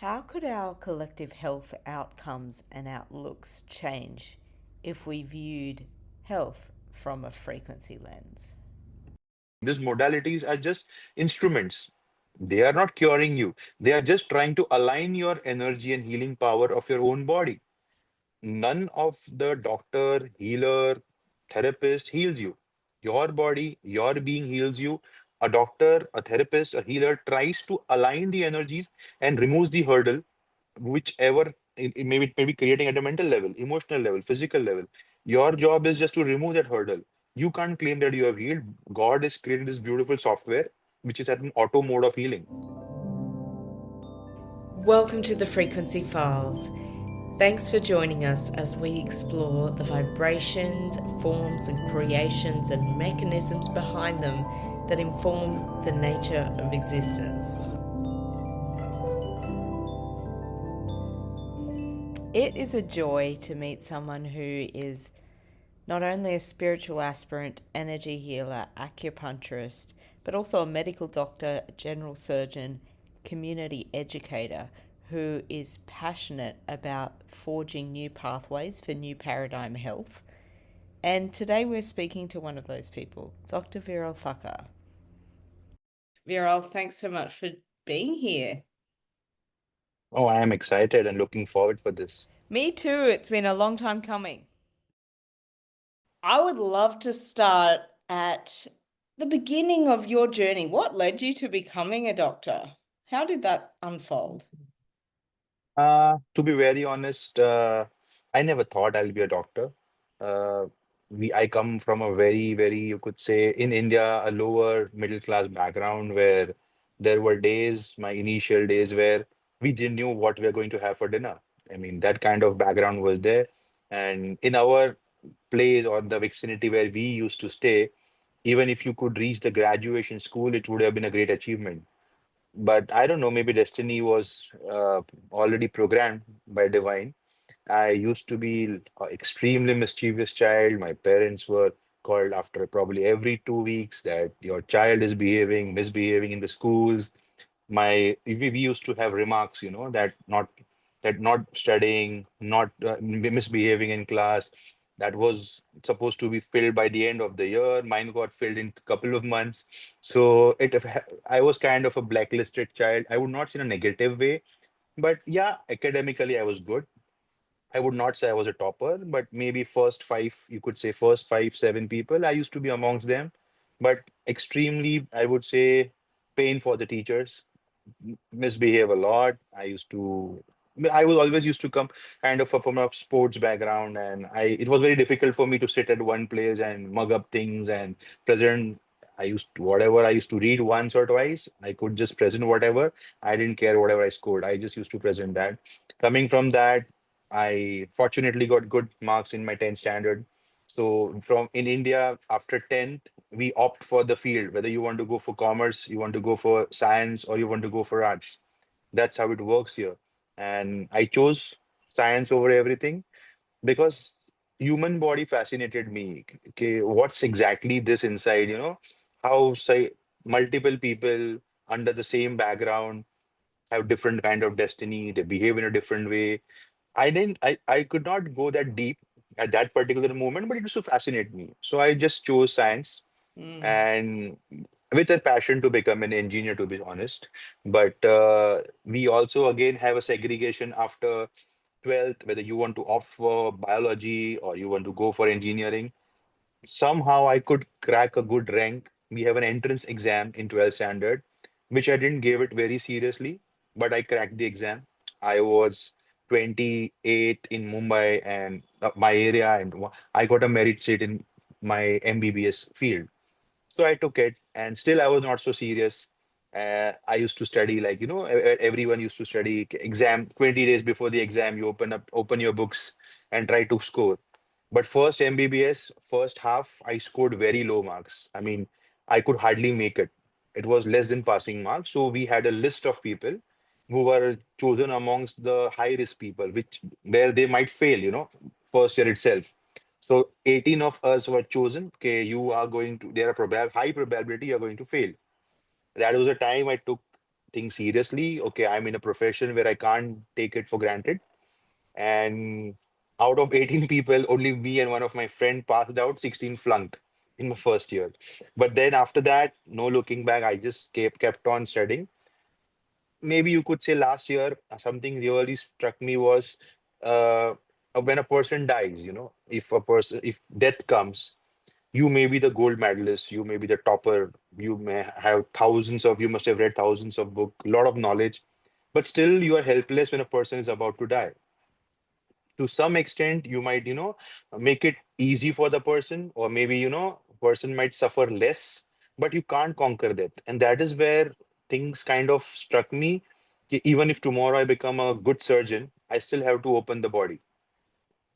How could our collective health outcomes and outlooks change if we viewed health from a frequency lens? These modalities are just instruments. They are not curing you. They are just trying to align your energy and healing power of your own body. None of the doctor, healer, therapist heals you. Your body, your being heals you. A doctor, a therapist, a healer tries to align the energies and removes the hurdle, whichever it may be creating at a mental level, emotional level, physical level. Your job is just to remove that hurdle. You can't claim that you have healed. God has created this beautiful software which is at an auto mode of healing. Welcome to the Frequency Files. Thanks for joining us as we explore the vibrations, forms, and creations and mechanisms behind them that inform the nature of existence. It is a joy to meet someone who is not only a spiritual aspirant, energy healer, acupuncturist, but also a medical doctor, general surgeon, community educator who is passionate about forging new pathways for new paradigm health. And today we're speaking to one of those people, Dr. Viral Thakkar. Viral, thanks so much for being here. Oh, I am excited and looking forward for this. Me too, it's been a long time coming. I would love to start at the beginning of your journey. What led you to becoming a doctor? How did that unfold? To be very honest, I never thought I'll be a doctor. Uh, I come from a very, you could say, in India, a lower middle class background where there were days, my initial days, where we didn't know what we are going to have for dinner. I mean, that kind of background was there. And in our place or the vicinity where we used to stay, even if you could reach the graduation school, it would have been a great achievement. But I don't know, maybe destiny was already programmed by divine. I used to be an extremely mischievous child. My parents were called after probably every 2 weeks that your child is misbehaving in the schools. We used to have remarks, that not studying, not misbehaving in class. That was supposed to be filled by the end of the year. Mine got filled in a couple of months. So I was kind of a blacklisted child. I would not say in a negative way, but yeah, academically I was good. I would not say I was a topper, but maybe first five, you could say first five, seven people, I used to be amongst them. But extremely, I would say, pain for the teachers, misbehave a lot. I was always used to come kind of from a sports background, and it was very difficult for me to sit at one place and mug up things and present. Whatever I used to read once or twice, I could just present whatever. I didn't care whatever I scored. I just used to present that. Coming from that, I fortunately got good marks in my 10th standard. So from in India, after 10th, we opt for the field, whether you want to go for commerce, you want to go for science, or you want to go for arts. That's how it works here. And I chose science over everything because human body fascinated me. Okay, what's exactly this inside, how say multiple people under the same background have different kind of destiny, they behave in a different way. I could not go that deep at that particular moment, but it used to fascinate me. So I just chose science Mm. and with a passion to become an engineer, to be honest. But we also again have a segregation after 12th, whether you want to opt for biology or you want to go for engineering. Somehow I could crack a good rank. We have an entrance exam in 12th standard, which I didn't give it very seriously, but I cracked the exam. I was 28th in Mumbai and my area, and I got a merit seat in my MBBS field. So I took it, and still I was not so serious. I used to study like everyone used to study exam 20 days before the exam. You open your books and try to score. But first MBBS, first half, I scored very low marks. I mean, I could hardly make it. It was less than passing marks. So we had a list of people who were chosen amongst the high risk people, which where they might fail, first year itself. So 18 of us were chosen. Okay, there are high probability you're going to fail. That was the time I took things seriously. Okay, I'm in a profession where I can't take it for granted. And out of 18 people, only me and one of my friend passed out, 16 flunked in my first year. But then after that, no looking back, I just kept on studying. Maybe you could say last year, something really struck me was when a person dies, if death comes, you may be the gold medalist, you may be the topper, you may have you must have read thousands of books, a lot of knowledge, but still you are helpless when a person is about to die. To some extent you might make it easy for the person, or maybe person might suffer less, but you can't conquer that. And that is where things kind of struck me. Even if tomorrow I become a good surgeon, I still have to open the body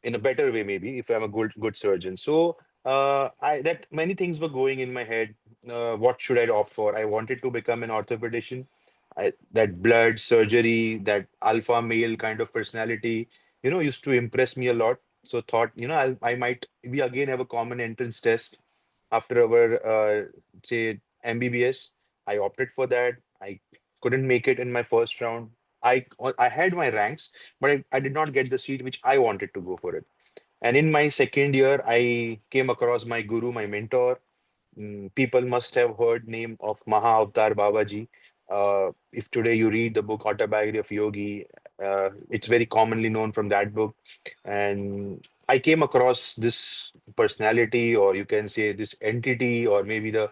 in a better way, maybe, if I'm a good surgeon. So I that many things were going in my head. What should I opt for? I wanted to become an orthopedician. That blood surgery, that alpha male kind of personality, used to impress me a lot. So thought, I might we again have a common entrance test after our say MBBS. I opted for that. I couldn't make it in my first round. I had my ranks, but I did not get the seat which I wanted to go for it. And in my second year, I came across my guru, my mentor. People must have heard name of Maha Avatar Babaji. If today you read the book Autobiography of Yogi, it's very commonly known from that book. And I came across this personality, or you can say this entity, or maybe the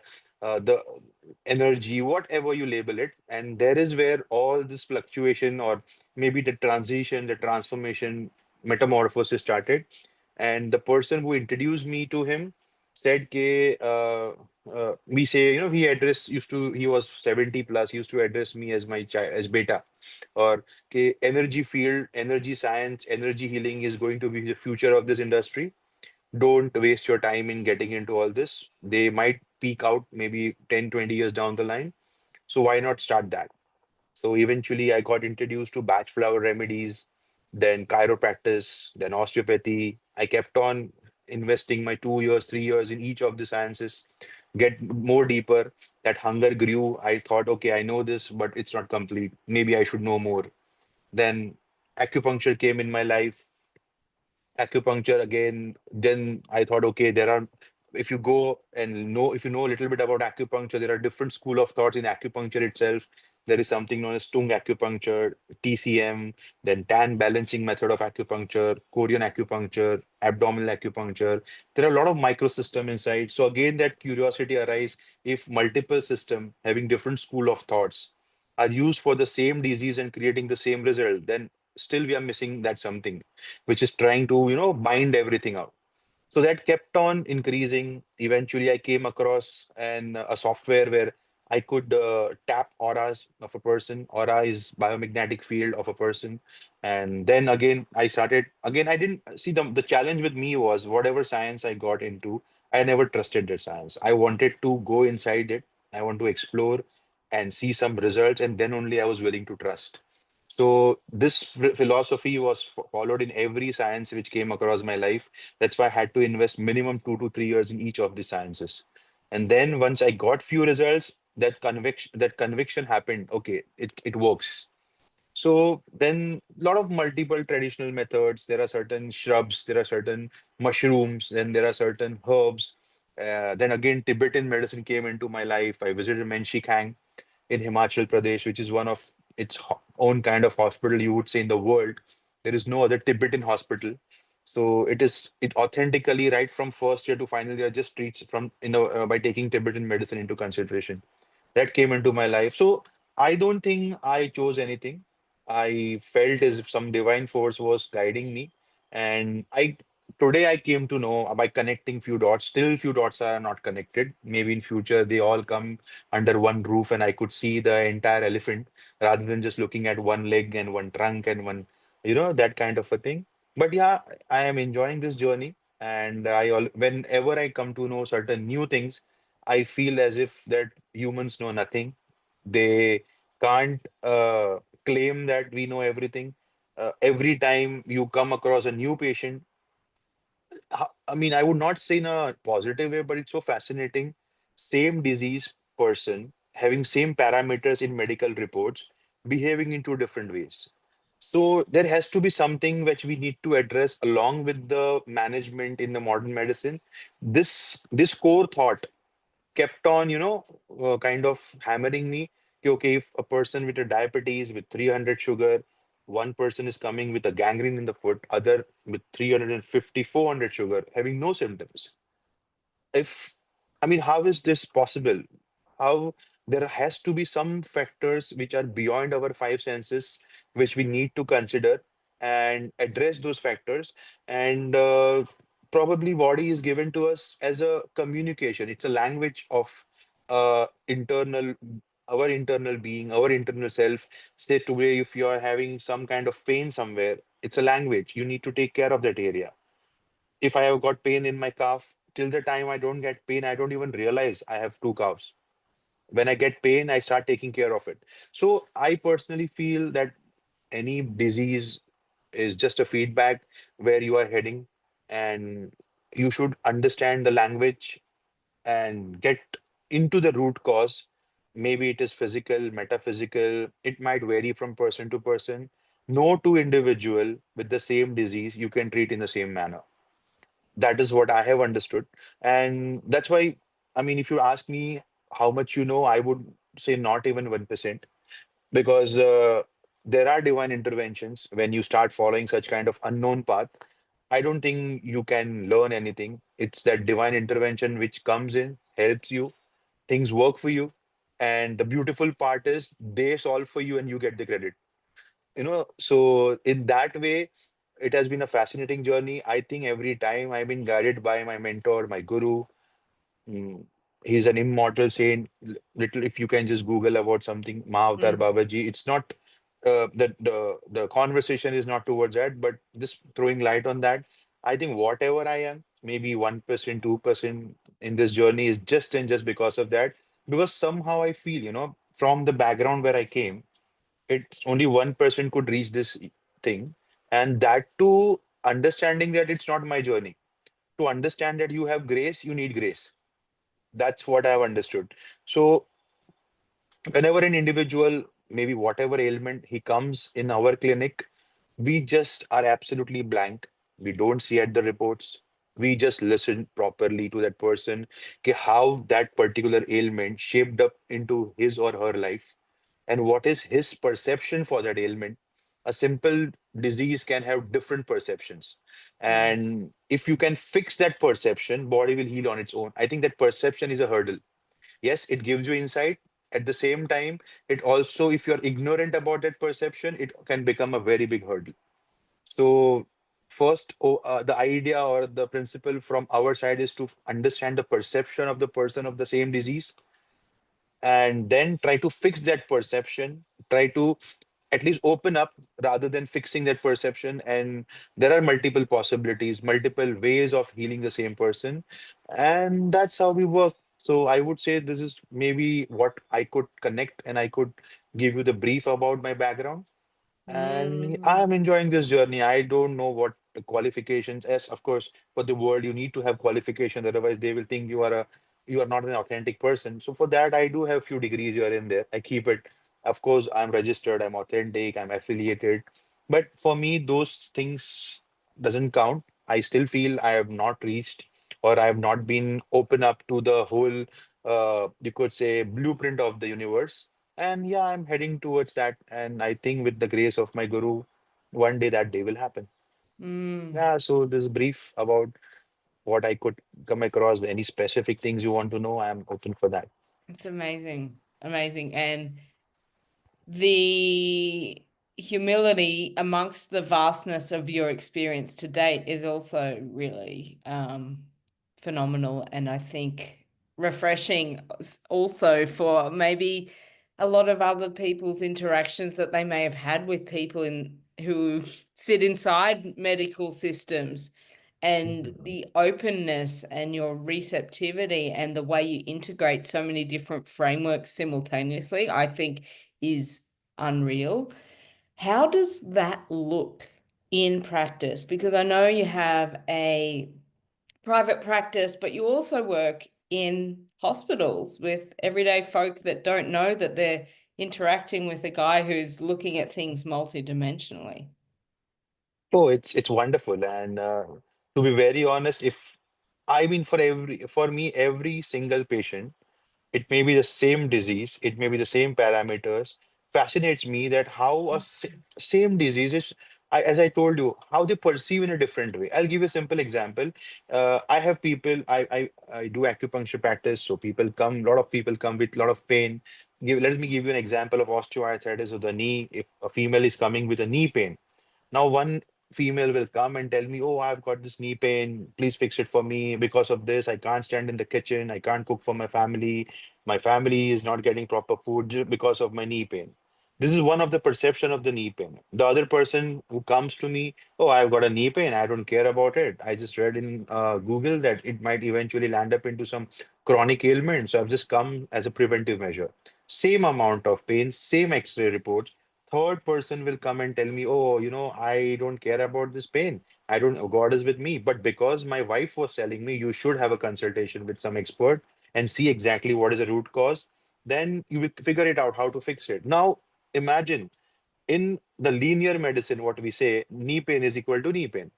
energy, whatever you label it. And there is where all this fluctuation, or maybe the transition, the transformation, metamorphosis started. And the person who introduced me to him said ke we say, he was 70 plus, he used to address me as my child, as beta, or ke energy field, energy science, energy healing is going to be the future of this industry. Don't waste your time in getting into all this. They might peak out maybe 10-20 years down the line, so why not start that? So eventually, I got introduced to batch flower remedies, then chiropractic, then osteopathy. I kept on investing my 2 years, 3 years in each of the sciences, get more deeper. That hunger grew. I thought, okay, I know this, but it's not complete. Maybe I should know more. Then acupuncture came in my life. Acupuncture again. Then I thought, okay, if you go and if you know a little bit about acupuncture, there are different school of thoughts in acupuncture itself. There is something known as tung acupuncture, TCM, then tan balancing method of acupuncture, Korean acupuncture, abdominal acupuncture. There are a lot of microsystem inside. So again, that curiosity arises. If multiple system having different school of thoughts are used for the same disease and creating the same result, then still we are missing that something which is trying to bind everything out. So that kept on increasing. Eventually I came across a software where I could tap auras of a person. Aura is biomagnetic field of a person. And then again I started again. I didn't see the challenge with me was whatever science I got into, I never trusted the science. I wanted to go inside it. I want to explore and see some results, and then only I was willing to trust. So this philosophy was followed in every science which came across my life. That's why I had to invest minimum 2 to 3 years in each of the sciences. And then once I got few results, that conviction happened. Okay, it works. So then a lot of multiple traditional methods. There are certain shrubs, there are certain mushrooms, then there are certain herbs. Then again, Tibetan medicine came into my life. I visited Menshikang in Himachal Pradesh, which is one of its own kind of hospital, you would say, in the world. There is no other Tibetan hospital. So it authentically, right from first year to final year, just treats from by taking Tibetan medicine into consideration. That came into my life. So I don't think I chose anything. I felt as if some divine force was guiding me. And today I came to know by connecting few dots. Still few dots are not connected. Maybe in future they all come under one roof and I could see the entire elephant rather than just looking at one leg and one trunk and one, that kind of a thing. But yeah, I am enjoying this journey. And whenever I come to know certain new things, I feel as if that humans know nothing. They can't claim that we know everything. Every time you come across a new patient, I mean, I would not say in a positive way, but it's so fascinating. Same disease person having same parameters in medical reports, behaving in two different ways. So there has to be something which we need to address along with the management in the modern medicine. This core thought kept on, kind of hammering me. Okay, if a person with a diabetes with 300 sugar, one person is coming with a gangrene in the foot, other with 350, 400 sugar, having no symptoms. If, I mean, how is this possible? How there has to be some factors which are beyond our five senses, which we need to consider and address those factors. And probably body is given to us as a communication. It's a language of internal, our internal being, our internal self. Say today, if you are having some kind of pain somewhere, it's a language. You need to take care of that area. If I have got pain in my calf, till the time I don't get pain, I don't even realize I have two calves. When I get pain, I start taking care of it. So I personally feel that any disease is just a feedback where you are heading, and you should understand the language and get into the root cause. Maybe it is physical, metaphysical, it might vary from person to person. No two individual with the same disease you can treat in the same manner. That is what I have understood. And that's why, I mean, if you ask me how much you know, I would say not even 1%, because there are divine interventions when you start following such kind of unknown path. I don't think you can learn anything. It's that divine intervention which comes in, helps you, things work for you. And the beautiful part is they solve for you and you get the credit. So in that way, it has been a fascinating journey. I think every time I've been guided by my mentor, my guru. Mm, he's an immortal saint. Little, if you can just Google about something, Mahavatar Mm. Babaji. It's not the conversation is not towards that, but just throwing light on that. I think whatever I am, maybe 1%, 2% in this journey is just and just because of that. Because somehow I feel, from the background where I came, it's only 1% could reach this thing, and that too, understanding that it's not my journey. To understand that you have grace, you need grace. That's what I've understood. So whenever an individual, maybe whatever ailment he comes in our clinic, we just are absolutely blank. We don't see at the reports. We just listen properly to that person, okay, how that particular ailment shaped up into his or her life, and what is his perception for that ailment. A simple disease can have different perceptions. Mm. And if you can fix that perception, body will heal on its own. I think that perception is a hurdle. Yes, it gives you insight. At the same time, it also, if you're ignorant about that perception, it can become a very big hurdle. So first, the idea or the principle from our side is to understand the perception of the person of the same disease, and then try to fix that perception, try to at least open up rather than fixing that perception. And there are multiple possibilities, multiple ways of healing the same person, and that's how we work. So I would say this is maybe what I could connect, and I could give you the brief about my background. And I Mm. am enjoying this journey. I don't know what the qualifications. Yes, of course, for the world, you need to have qualifications. Otherwise, they will think you are not an authentic person. So for that, I do have few degrees here and there. I keep it. Of course, I'm registered, I'm authentic, I'm affiliated. But for me, those things doesn't count. I still feel I have not reached, or I have not been open up to the whole, you could say, blueprint of the universe. And yeah, I'm heading towards that. And I think with the grace of my guru, one day that day will happen. Mm. Yeah, so this brief about what I could come across. Any specific things you want to know, I'm open for that. It's amazing. Amazing. And the humility amongst the vastness of your experience to date is also really phenomenal, and I think refreshing also for maybe a lot of other people's interactions that they may have had with people in who sit inside medical systems, and Mhm. the openness and your receptivity and the way you integrate so many different frameworks simultaneously, I think is unreal. How does that look in practice? Because I know you have a private practice, but you also work in hospitals with everyday folk that don't know that they're interacting with a guy who's looking at things multidimensionally. Oh, it's wonderful. And to be very honest, if I mean for me, every single patient, it may be the same disease, it may be the same parameters. Fascinates me that how same disease is, as I told you, how they perceive in a different way. I'll give you a simple example. I have people, I do acupuncture practice, so people come, a lot of people come with a lot of pain. Let me give you an example of osteoarthritis of the knee. If a female is coming with a knee pain, now, one female will come and tell me, "Oh, I've got this knee pain. Please fix it for me. Because of this, I can't stand in the kitchen. I can't cook for my family. My family is not getting proper food because of my knee pain." This is one of the perception of the knee pain. The other person who comes to me, "Oh, I've got a knee pain. I don't care about it. I just read in Google that it might eventually land up into some chronic ailment. So I've just come as a preventive measure." Same amount of pain, same X-ray reports. Third person will come and tell me, "Oh, I don't care about this pain. I don't, God is with me. But because my wife was telling me you should have a consultation with some expert and see exactly what is the root cause, then you will figure it out how to fix it." Now, imagine in the linear medicine, what we say, knee pain is equal to knee pain.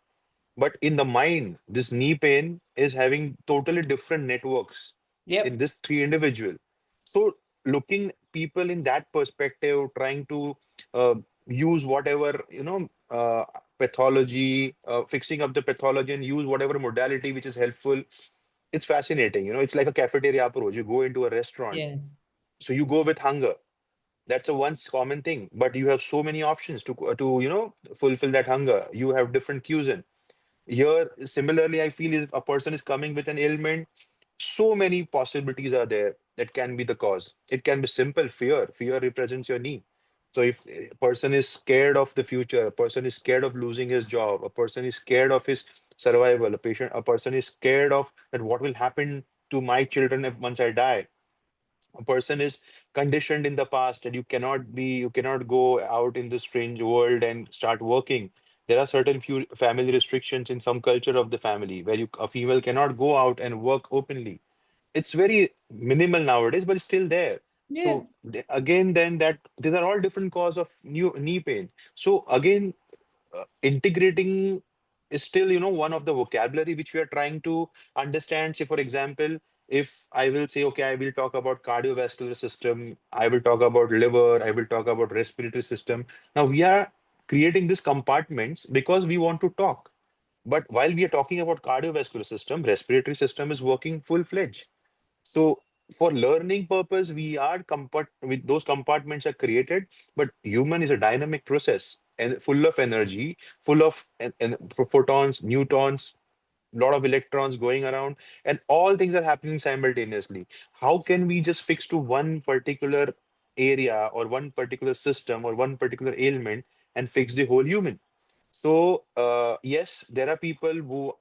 But in the mind, this knee pain is having totally different networks in Yep. this three individual. So looking people in that perspective, trying to uh, use whatever, pathology, fixing up the pathology and use whatever modality which is helpful. It's fascinating. It's like a cafeteria approach. You go into a restaurant. Yeah. So you go with hunger. That's a once common thing, but you have so many options to fulfill that hunger. You have different cuisine. Here, similarly, I feel if a person is coming with an ailment, so many possibilities are there that can be the cause. It can be simple fear. Fear represents your knee. So if a person is scared of the future, a person is scared of losing his job, a person is scared of his survival, a person is scared of that what will happen to my children if once I die. A person is conditioned in the past that you cannot go out in the strange world and start working. There are certain few family restrictions in some culture of the family where a female cannot go out and work openly. It's very minimal nowadays, but it's still there. Yeah. So again, then that these are all different cause of new knee pain. So again, integrating is still, one of the vocabulary which we are trying to understand. Say, for example, if I will say, okay, I will talk about cardiovascular system, I will talk about liver, I will talk about respiratory system. Now we are creating these compartments because we want to talk. But while we are talking about cardiovascular system, respiratory system is working full-fledged. So for learning purpose, we are with those compartments are created, but human is a dynamic process and full of energy, full of photons, neutrons, lot of electrons going around, and all things are happening simultaneously. How can we just fix to one particular area or one particular system or one particular ailment and fix the whole human? So yes, there are people who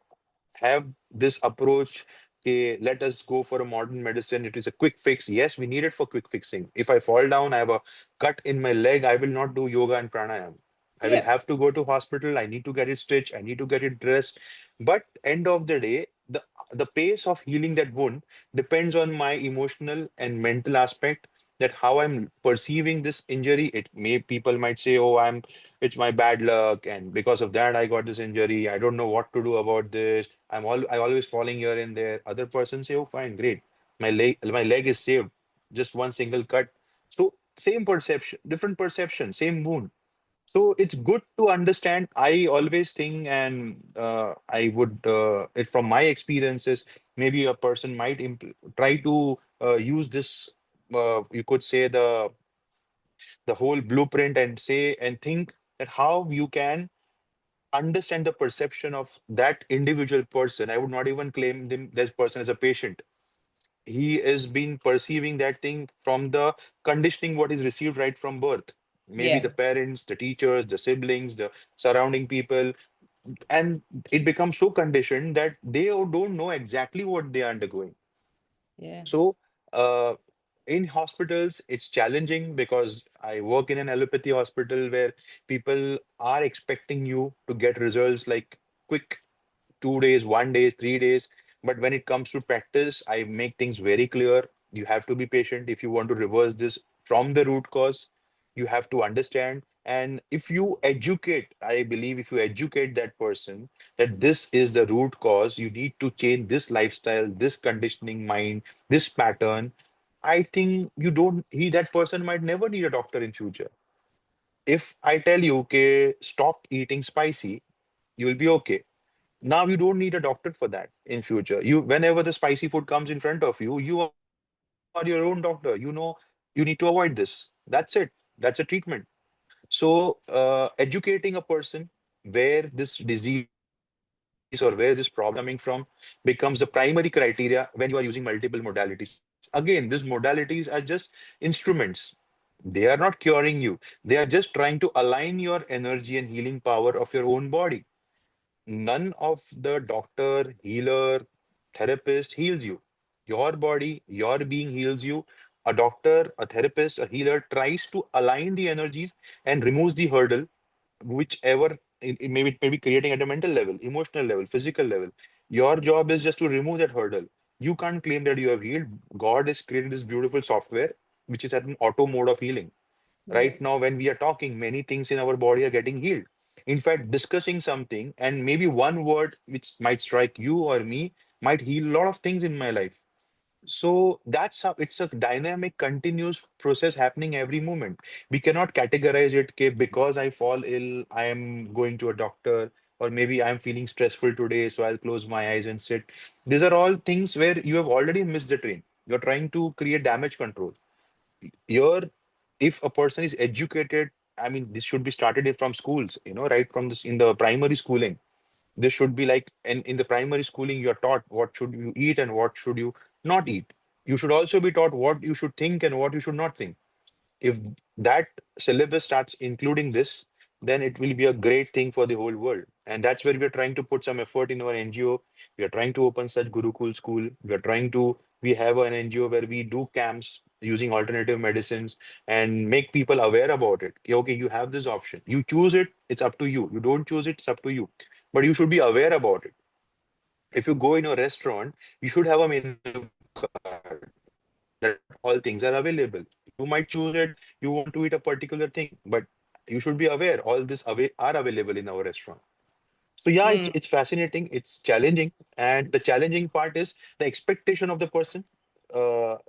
have this approach. Okay, let us go for a modern medicine. It is a quick fix. Yes, we need it for quick fixing. If I fall down, I have a cut in my leg, I will not do yoga and pranayam. I will Yeah. have to go to hospital. I need to get it stitched. I need to get it dressed. But end of the day, the pace of healing that wound depends on my emotional and mental aspect. That how I'm perceiving this injury. It may people might say, "Oh, it's my bad luck, and because of that, I got this injury. I don't know what to do about this. I always falling here and there." Other person say, "Oh, fine, great. My leg is saved. Just one single cut." So same perception, different perception, same wound. So it's good to understand. I always think, and I would, it from my experiences, maybe a person might try to use this. You could say the whole blueprint and say and think that how you can understand the perception of that individual person. I would not even claim that person as a patient. He is been perceiving that thing from the conditioning what is received right from birth. Maybe Yeah. the parents, the teachers, the siblings, the surrounding people, and it becomes so conditioned that they don't know exactly what they are undergoing. Yeah. So, uh, in hospitals, it's challenging because I work in an allopathy hospital where people are expecting you to get results like quick 2 days, 1 day, 3 days. But when it comes to practice, I make things very clear. You have to be patient if you want to reverse this from the root cause. You have to understand. And if you educate, I believe if you educate that person that this is the root cause, you need to change this lifestyle, this conditioning mind, this pattern. I think you don't, that person might never need a doctor in future. If I tell you, okay, stop eating spicy, you'll be okay. Now you don't need a doctor for that in future. You, whenever the spicy food comes in front of you, you are your own doctor. You know you need to avoid this. That's it. That's a treatment. So educating a person where this disease or where this problem is coming from becomes the primary criteria when you are using multiple modalities. Again, these modalities are just instruments. They are not curing you. They are just trying to align your energy and healing power of your own body. None of the doctor, healer, therapist heals you. Your body, your being heals you. A doctor, a therapist, a healer tries to align the energies and removes the hurdle, whichever it may be creating at a mental level, emotional level, physical level. Your job is just to remove that hurdle. You can't claim that you have healed. God has created this beautiful software, which is at an auto mode of healing. Yeah. Right now, when we are talking, many things in our body are getting healed. In fact, discussing something and maybe one word which might strike you or me might heal a lot of things in my life. So that's how it's a dynamic, continuous process happening every moment. We cannot categorize it, okay, because I fall ill, I am going to a doctor, or maybe I'm feeling stressful today, so I'll close my eyes and sit. These are all things where you have already missed the train. You're trying to create damage control. Here, if a person is educated, I mean, this should be started from schools, right from this in the primary schooling. This should be like, and in the primary schooling, you're taught what should you eat and what should you not eat. You should also be taught what you should think and what you should not think. If that syllabus starts including this, then it will be a great thing for the whole world. And that's where we're trying to put some effort in our NGO. We are trying to open such Gurukul school. We have an NGO where we do camps using alternative medicines and make people aware about it. Okay, okay, you have this option. You choose it, it's up to you. You don't choose it, it's up to you. But you should be aware about it. If you go in a restaurant, you should have a menu card that all things are available. You might choose it, you want to eat a particular thing, but you should be aware all this are available in our restaurant. So yeah, it's Mm. fascinating, it's challenging, and the challenging part is the expectation of the person.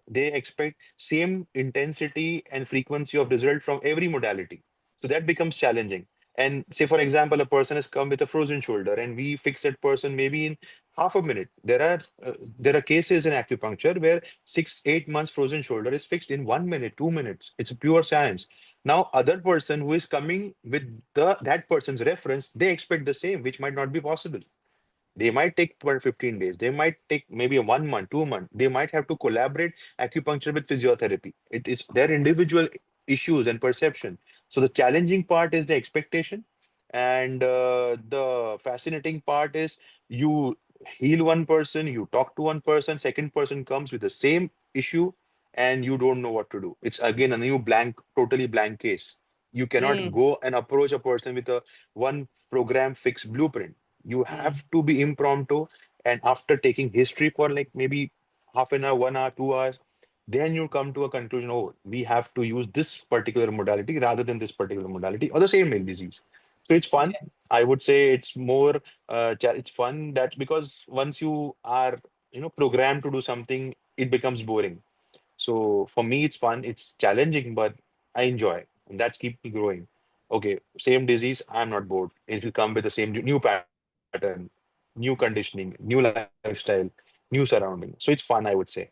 They expect same intensity and frequency of result from every modality. So that becomes challenging. And say, for example, a person has come with a frozen shoulder, and we fix that person maybe in half a minute. There are cases in acupuncture where 6, 8 months frozen shoulder is fixed in 1 minute, 2 minutes. It's a pure science. Now, other person who is coming with that person's reference, they expect the same, which might not be possible. They might take 12, 15 days. They might take maybe a 1 month, 2 months. They might have to collaborate acupuncture with physiotherapy. It is their individual issues and perception. So the challenging part is the expectation. And the fascinating part is you heal one person, you talk to one person, second person comes with the same issue, and you don't know what to do. It's again a new blank, totally blank case. You cannot Mm. go and approach a person with a one program fixed blueprint. You Mm. have to be impromptu, and after taking history for like maybe half an hour, 1 hour, 2 hours, then you come to a conclusion, oh, we have to use this particular modality rather than this particular modality or the same mail disease. So it's fun. I would say it's more it's fun that because once you are programmed to do something, it becomes boring. So for me, it's fun, it's challenging, but I enjoy, and that's keep me growing. Okay, same disease, I'm not bored. It will come with the same new pattern, new conditioning, new lifestyle, new surrounding. So it's fun, I would say.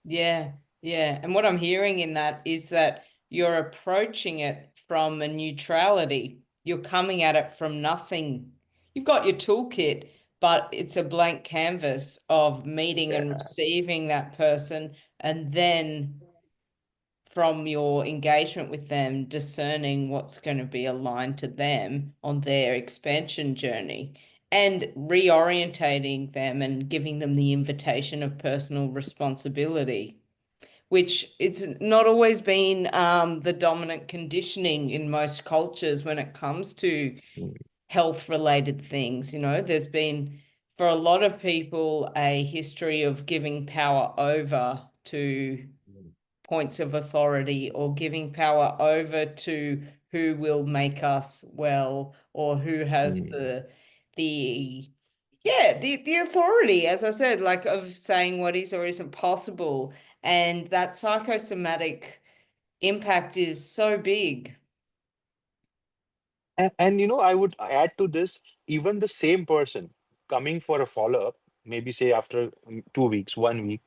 Yeah, yeah. And what I'm hearing in that is that you're approaching it from a neutrality. You're coming at it from nothing. You've got your toolkit, but it's a blank canvas of meeting and Yeah. receiving that person, and then from your engagement with them, discerning what's going to be aligned to them on their expansion journey and reorientating them and giving them the invitation of personal responsibility, which it's not always been the dominant conditioning in most cultures when it comes to Mm. health related things. There's been for a lot of people, a history of giving power over to points of authority or giving power over to who will make us well or who has Mm. the yeah, the authority, as I said, like of saying what is or isn't possible. And that psychosomatic impact is so big. And I would add to this, even the same person coming for a follow-up, maybe say after 2 weeks, 1 week,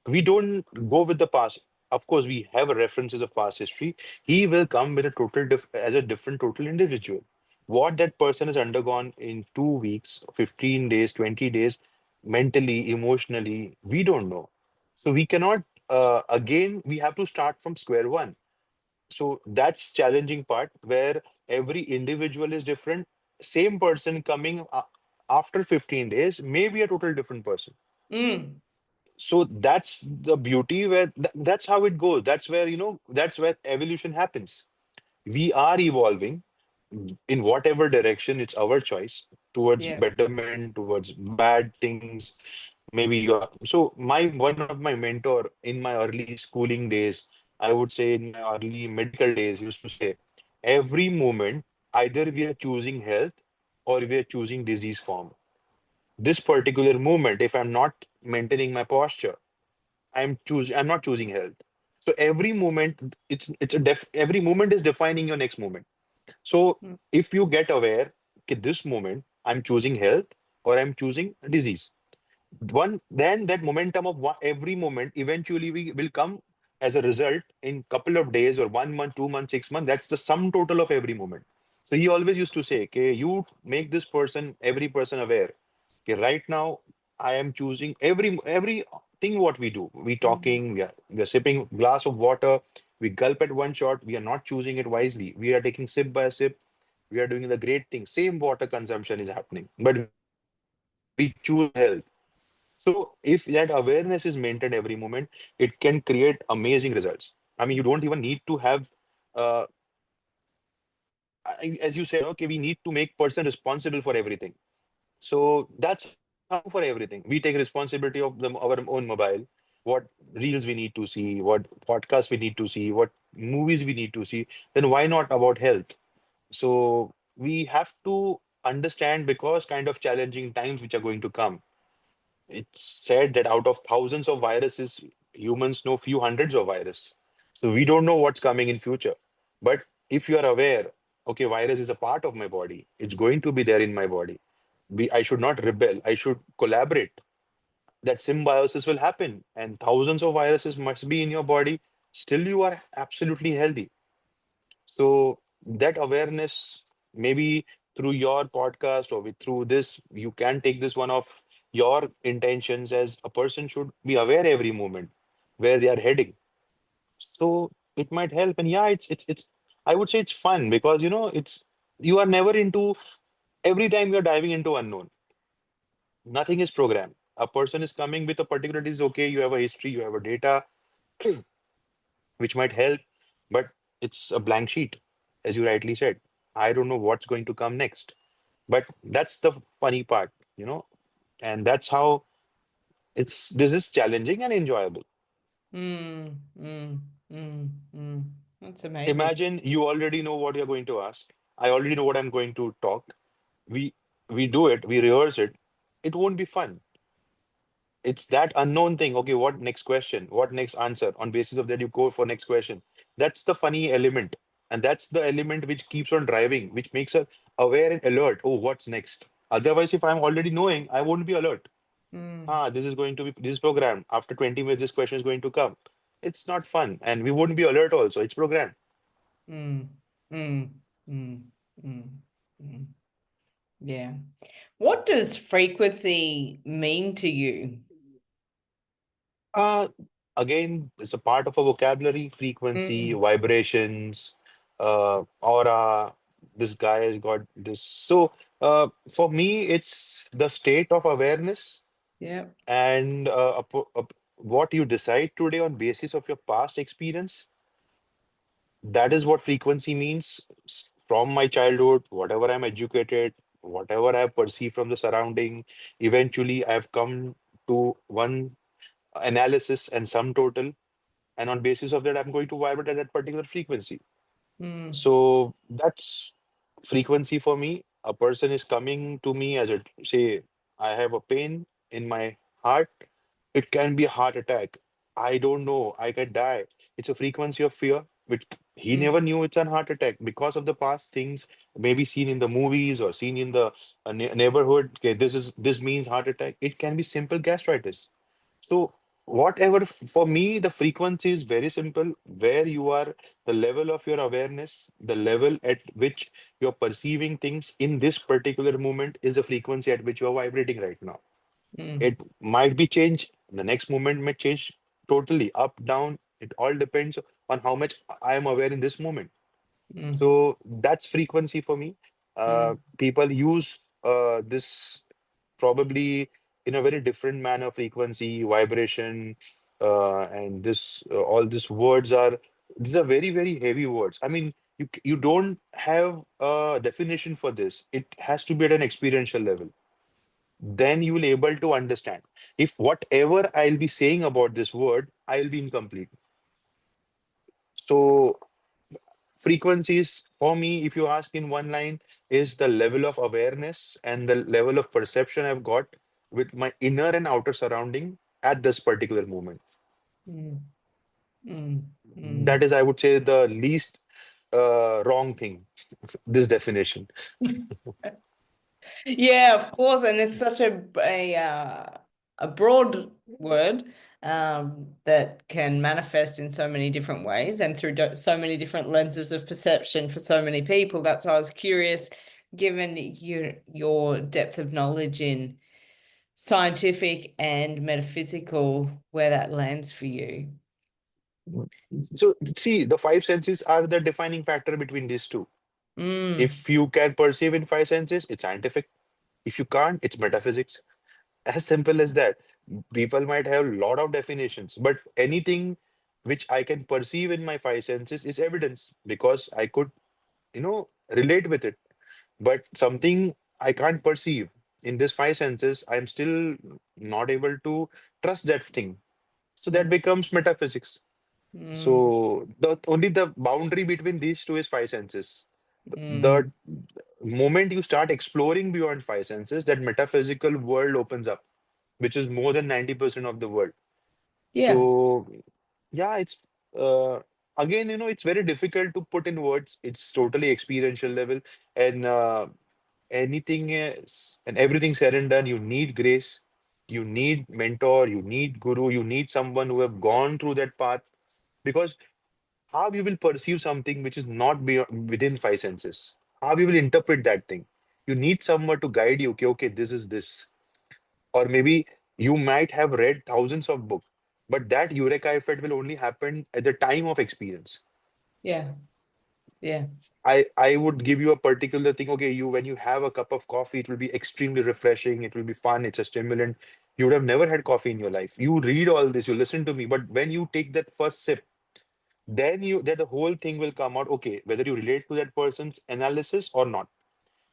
we don't go with the past. Of course, we have a references of past history. He will come with a as a different total individual. What that person has undergone in 2 weeks, 15 days, 20 days, mentally, emotionally, we don't know. So we cannot, again, we have to start from square one. So that's challenging part where every individual is different. Same person coming after 15 days may be a total different person. Mm, So that's the beauty where that's how it goes. That's where, that's where evolution happens. We are evolving in whatever direction, it's our choice towards yeah. betterment, towards bad things. Maybe you are. So my one of my mentor in my early schooling days, I would say in my early medical days, used to say, every moment, either we are choosing health or we are choosing disease form. This particular moment, if I'm not maintaining my posture, I'm not choosing health. So every moment, every moment is defining your next moment. So Mm, if you get aware, okay, this moment I'm choosing health or I'm choosing disease, then that momentum of every moment eventually we will come as a result in couple of days or 1 month, 2 months, 6 months. That's the sum total of every moment. So he always used to say, okay, you make this person, every person aware. Okay, right now I am choosing every thing what we do. We mhm, talking, we are sipping glass of water, we gulp at one shot, we are not choosing it wisely. We are taking sip by sip, we are doing the great thing. Same water consumption is happening, but we choose health. So if that awareness is maintained every moment, it can create amazing results. I mean, you don't even need to have, uh, as you said, okay, we need to make person responsible for everything. So that's how we do for everything. We take responsibility of our own mobile, what reels we need to see, what podcasts we need to see, what movies we need to see. Then why not about health? So we have to understand because kind of challenging times which are going to come. It's said that out of thousands of viruses, humans know few hundreds of virus. So we don't know what's coming in future. But if you are aware, okay, virus is a part of my body. It's going to be there in my body. I should not rebel. I should collaborate. That symbiosis will happen, and thousands of viruses must be in your body. Still, you are absolutely healthy. So that awareness, maybe through your podcast or through this, you can take this one of your intentions as a person should be aware every moment where they are heading. So it might help. And yeah, it's I would say it's fun because it's you are never into every time you're diving into unknown. Nothing is programmed. A person is coming with a particular disease, okay, you have a history, you have a data, which might help, but it's a blank sheet, as you rightly said. I don't know what's going to come next. But that's the funny part, and that's how this is challenging and enjoyable. mm, mm, mm. That's amazing. Imagine you already know what you're going to ask. I already know what I'm going to talk. We we do it, we rehearse it. It won't be fun. It's that unknown thing. Okay, what next question? What next answer? On basis of that, you go for next question. That's the funny element. And that's the element which keeps on driving, which makes us aware and alert. Oh, what's next? Otherwise, if I'm already knowing, I won't be alert. Mm, Ah, this is going to be this is programmed. After 20 minutes, this question is going to come. It's not fun. And we won't be alert also. It's programmed. mm, mm, mm, mm, mm. Yeah. What does frequency mean to you? Uh, Again, it's a part of a vocabulary, frequency, Mm, vibrations, aura. This guy has got this. So, for me, it's the state of awareness yeah. and what you decide today on basis of your past experience. That is what frequency means from my childhood, whatever I'm educated. whatever I perceive from the surrounding, eventually I've come to one analysis and sum total, and on basis of that, I'm going to vibrate at that particular frequency. Mm. So that's frequency for me. A person is coming to me as a say, I have a pain in my heart. It can be a heart attack. I don't know. I can die. It's a frequency of fear, which he Mm. never knew it's a heart attack because of the past things, maybe seen in the movies or seen in the neighborhood. Okay, this means heart attack. It can be simple gastritis. So whatever for me, the frequency is very simple. Where you are, the level of your awareness, the level at which you're perceiving things in this particular moment is the frequency at which you are vibrating right now. Mm. It might be changed. The next moment may change totally up, down. It all depends on how much I am aware in this moment. Mm. So that's frequency for me. Mm. People use this probably in a very different manner, frequency, vibration, and this all these words are these are very, very heavy words. I mean, you don't have a definition for this. It has to be at an experiential level. Then you will able to understand. If whatever I'll be saying about this word, I'll be incomplete. So frequencies for me, if you ask in one line, is the level of awareness and the level of perception I've got with my inner and outer surrounding at this particular moment. Mm. Mm. That is, I would say, the least wrong thing, this definition. Mm. Yeah, of course, and it's such a broad word that can manifest in so many different ways and through so many different lenses of perception for so many people. That's why I was curious, given your depth of knowledge in scientific and metaphysical, where that lands for you. So, see, the five senses are the defining factor between these two. Mm. If you can perceive in five senses, it's scientific. If you can't, it's metaphysics. As simple as that. People might have a lot of definitions, but anything which I can perceive in my five senses is evidence because I could, relate with it. But something I can't perceive in this five senses, I'm still not able to trust that thing. So that Mm. becomes metaphysics. Mm. So the only the boundary between these two is five senses. The Mm. moment you start exploring beyond five senses, that metaphysical world opens up, which is more than 90% of the world. Yeah. So yeah, it's uh, again, it's very difficult to put in words. It's totally experiential level, and anything is, and everything said and done, you need grace, you need mentor, you need guru, you need someone who have gone through that path because how you will perceive something which is not beyond within five senses, how you will interpret that thing. You need someone to guide you. Okay, okay, this is this, or maybe you might have read thousands of books, but that eureka effect will only happen at the time of experience. Yeah. Yeah. I would give you a particular thing. Okay, you when you have a cup of coffee, it will be extremely refreshing. It will be fun. It's a stimulant. You would have never had coffee in your life. You read all this, you listen to me, but when you take that first sip, then the whole thing will come out. Okay, whether you relate to that person's analysis or not.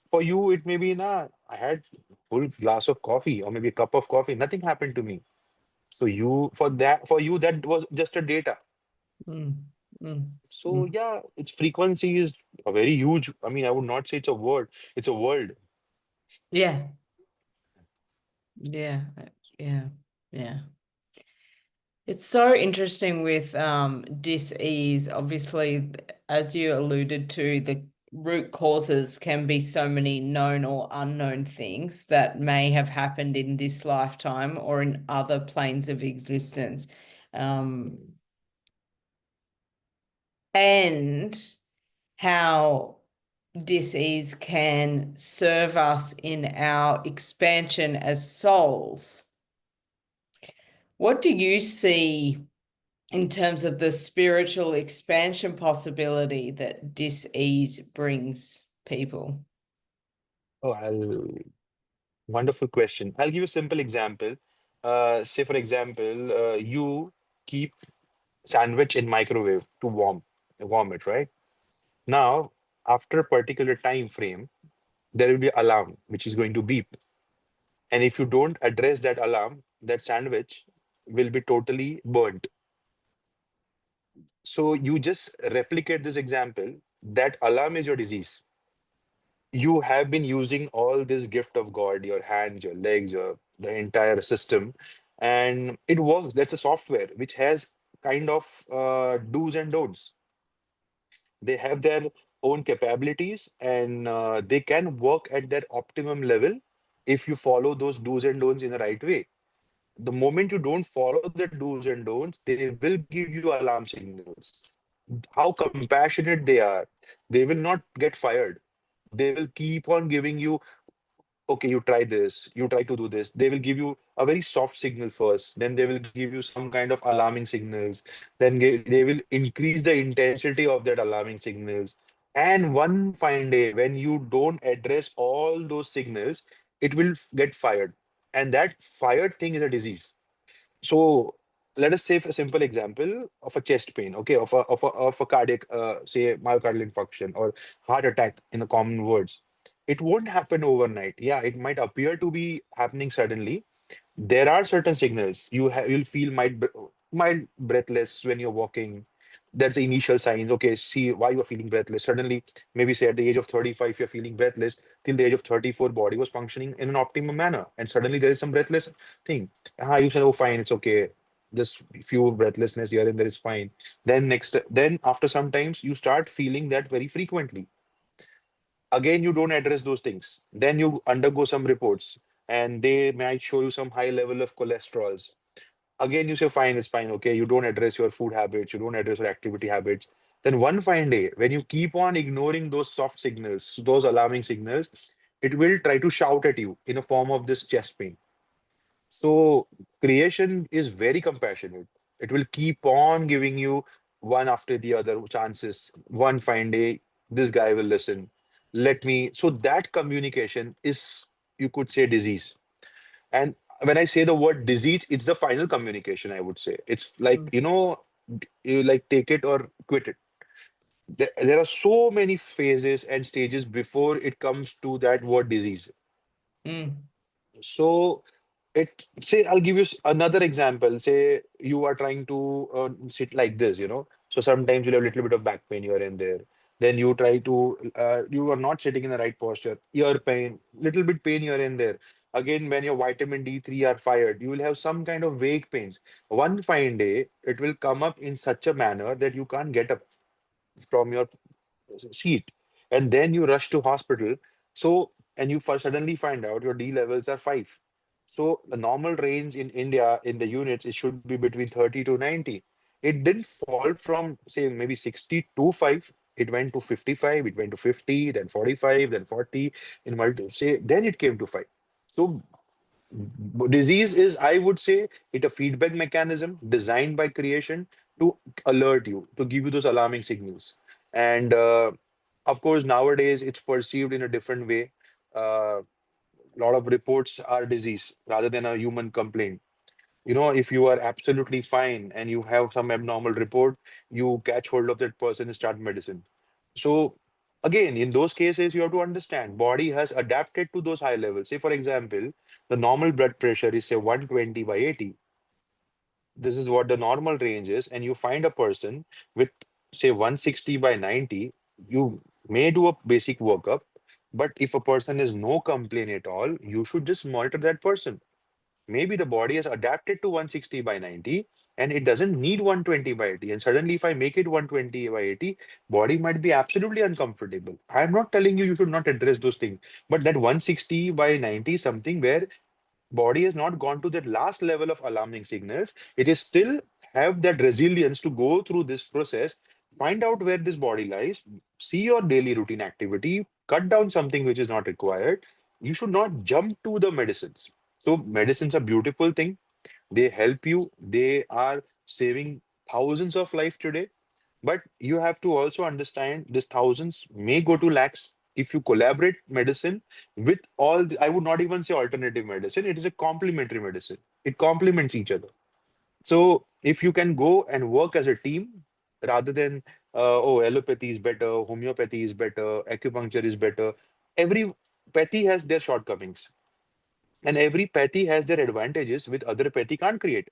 For you, it may be nah. I had full glass of coffee or maybe a cup of coffee. Nothing happened to me. So for you that was just a data. Mm. Mm. So Mm. yeah, its frequency is a very huge. I mean, I would not say it's a word, it's a world. Yeah. Yeah. Yeah. Yeah. It's so interesting with dis-ease. Obviously, as you alluded to, the root causes can be so many known or unknown things that may have happened in this lifetime or in other planes of existence. Um, and how dis-ease can serve us in our expansion as souls. What do you see in terms of the spiritual expansion possibility that dis-ease brings people? Oh, wonderful question. I'll give you a simple example. Say for example, you keep sandwich in microwave to warm it, right? Now, after a particular time frame, there will be alarm which is going to beep. And if you don't address that alarm, that sandwich will be totally burnt. So you just replicate this example. That alarm is your disease. You have been using all this gift of God, your hands, your legs, your the entire system, and it works. That's a software which has kind of do's and don'ts. They have their own capabilities, and they can work at their optimum level if you follow those do's and don'ts in the right way. The moment you don't follow the do's and don'ts, they will give you alarm signals. How compassionate they are. They will not get fired. They will keep on giving you, okay, you try this, you try to do this. They will give you a very soft signal first, then they will give you some kind of alarming signals, then they will increase the intensity of that alarming signals. And one fine day, when you don't address all those signals, it will get fired. And that fired thing is a disease. So let us say a simple example of a chest pain, okay, of a cardiac, say myocardial infarction or heart attack in the common words. It won't happen overnight. Yeah, it might appear to be happening suddenly. There are certain signals. You'll feel mild breathless when you're walking. That's the initial signs. Okay, see why you're feeling breathless. Suddenly, maybe say at the age of 35, you're feeling breathless. Till the age of 34, body was functioning in an optimum manner. And suddenly there is some breathless thing. You said, oh, fine, it's okay. Just few breathlessness here and there is fine. Then after some times, you start feeling that very frequently. Again, you don't address those things. Then you undergo some reports and they might show you some high level of cholesterols. Again, you say, fine, it's fine. Okay, you don't address your food habits, you don't address your activity habits. Then one fine day, when you keep on ignoring those soft signals, those alarming signals, it will try to shout at you in a form of this chest pain. So creation is very compassionate. It will keep on giving you one after the other chances. One fine day, this guy will listen. Let me. So that communication is, you could say, disease. And when I say the word disease, it's the final communication, I would say. It's like, you like take it or quit it. There are so many phases and stages before it comes to that word disease. Mm. So it say I'll give you another example. Say you are trying to sit like this. So sometimes you'll have a little bit of back pain here and there. Then you try to you are not sitting in the right posture. Ear pain, little bit pain here and there. Again, when your vitamin D3 are fired, you will have some kind of vague pains. One fine day, it will come up in such a manner that you can't get up from your seat, and then you rush to hospital. So and you suddenly find out your D levels are 5. So the normal range in India in the units, it should be between 30 to 90. It didn't fall from say maybe 60 to 5. It went to 55, it went to 50, then 45, then 40, in multi say then it came to 5. So disease is, I would say, it a feedback mechanism designed by creation to alert you, to give you those alarming signals. And of course, nowadays it's perceived in a different way. A lot of reports are disease rather than a human complaint. If you are absolutely fine and you have some abnormal report, you catch hold of that person and start medicine. So again, in those cases, you have to understand body has adapted to those high levels. Say, for example, the normal blood pressure is say 120 by 80. This is what the normal range is, and you find a person with say 160 by 90, you may do a basic workup, but if a person is no complaint at all, you should just monitor that person. Maybe the body has adapted to 160 by 90 and it doesn't need 120 by 80. And suddenly, if I make it 120 by 80, body might be absolutely uncomfortable. I'm not telling you should not address those things, but that 160 by 90 is something where body has not gone to that last level of alarming signals. It is still have that resilience to go through this process, find out where this body lies, see your daily routine activity, cut down something which is not required. You should not jump to the medicines. So medicines are beautiful thing. They help you. They are saving thousands of life today. But you have to also understand this thousands may go to lakhs if you collaborate medicine with I would not even say alternative medicine. It is a complementary medicine. It complements each other. So if you can go and work as a team rather than, allopathy is better, homeopathy is better, acupuncture is better. Every pathy has their shortcomings, and every pathy has their advantages which other pathy can't create.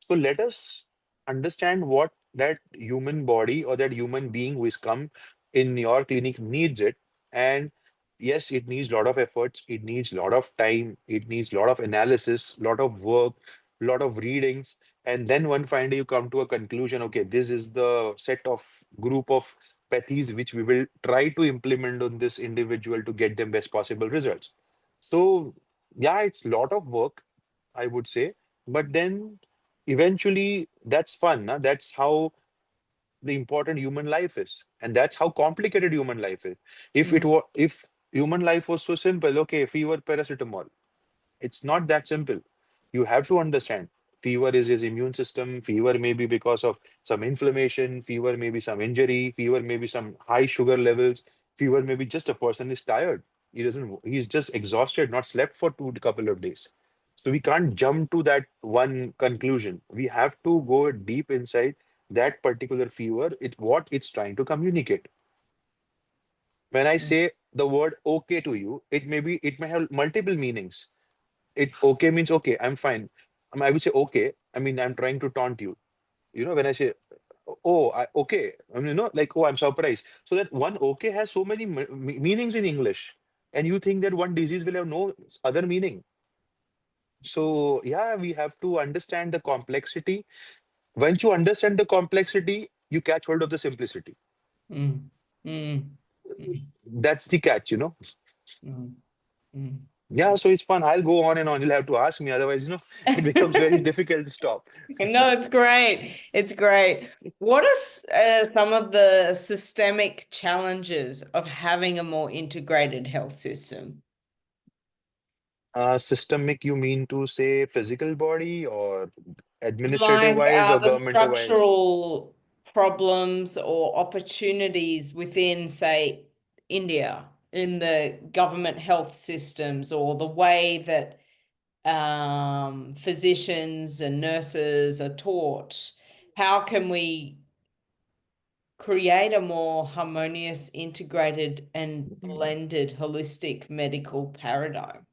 So let us understand what that human body or that human being who is come in your clinic needs it. And yes, it needs a lot of efforts, it needs a lot of time, it needs a lot of analysis, lot of work, lot of readings. And then one fine day you come to a conclusion, okay, this is the set of group of pathies which we will try to implement on this individual to get them best possible results. So yeah, it's a lot of work, I would say. But then eventually that's fun, na? That's how the important human life is, and that's how complicated human life is. If human life was so simple, okay, fever, paracetamol, it's not that simple. You have to understand. Fever is his immune system. Fever may be because of some inflammation. Fever may be some injury. Fever may be some high sugar levels. Fever may be just a person is tired. He's just exhausted, not slept for two couple of days. So we can't jump to that one conclusion. We have to go deep inside that particular fever, what it's trying to communicate. When I Mm. say the word okay to you, it may have multiple meanings. It okay means okay, I'm fine. I would say okay. I mean, I'm trying to taunt you. When I say oh, okay, like oh, I'm surprised. So that one okay has so many meanings in English, and you think that one disease will have no other meaning. So yeah, we have to understand the complexity. Once you understand the complexity, you catch hold of the simplicity. Mm. Mm. Mm. That's the catch. Mm. Mm. Yeah, so it's fun. I'll go on and on. You'll have to ask me, otherwise, it becomes very difficult to stop. No, it's great. It's great. What are some of the systemic challenges of having a more integrated health system? Systemic, you mean to say physical body or administrative Like wise or the government wise? structural problems or opportunities within, say, India, in the government health systems, or the way that physicians and nurses are taught. How can we create a more harmonious, integrated, and Mhm. blended holistic medical paradigm?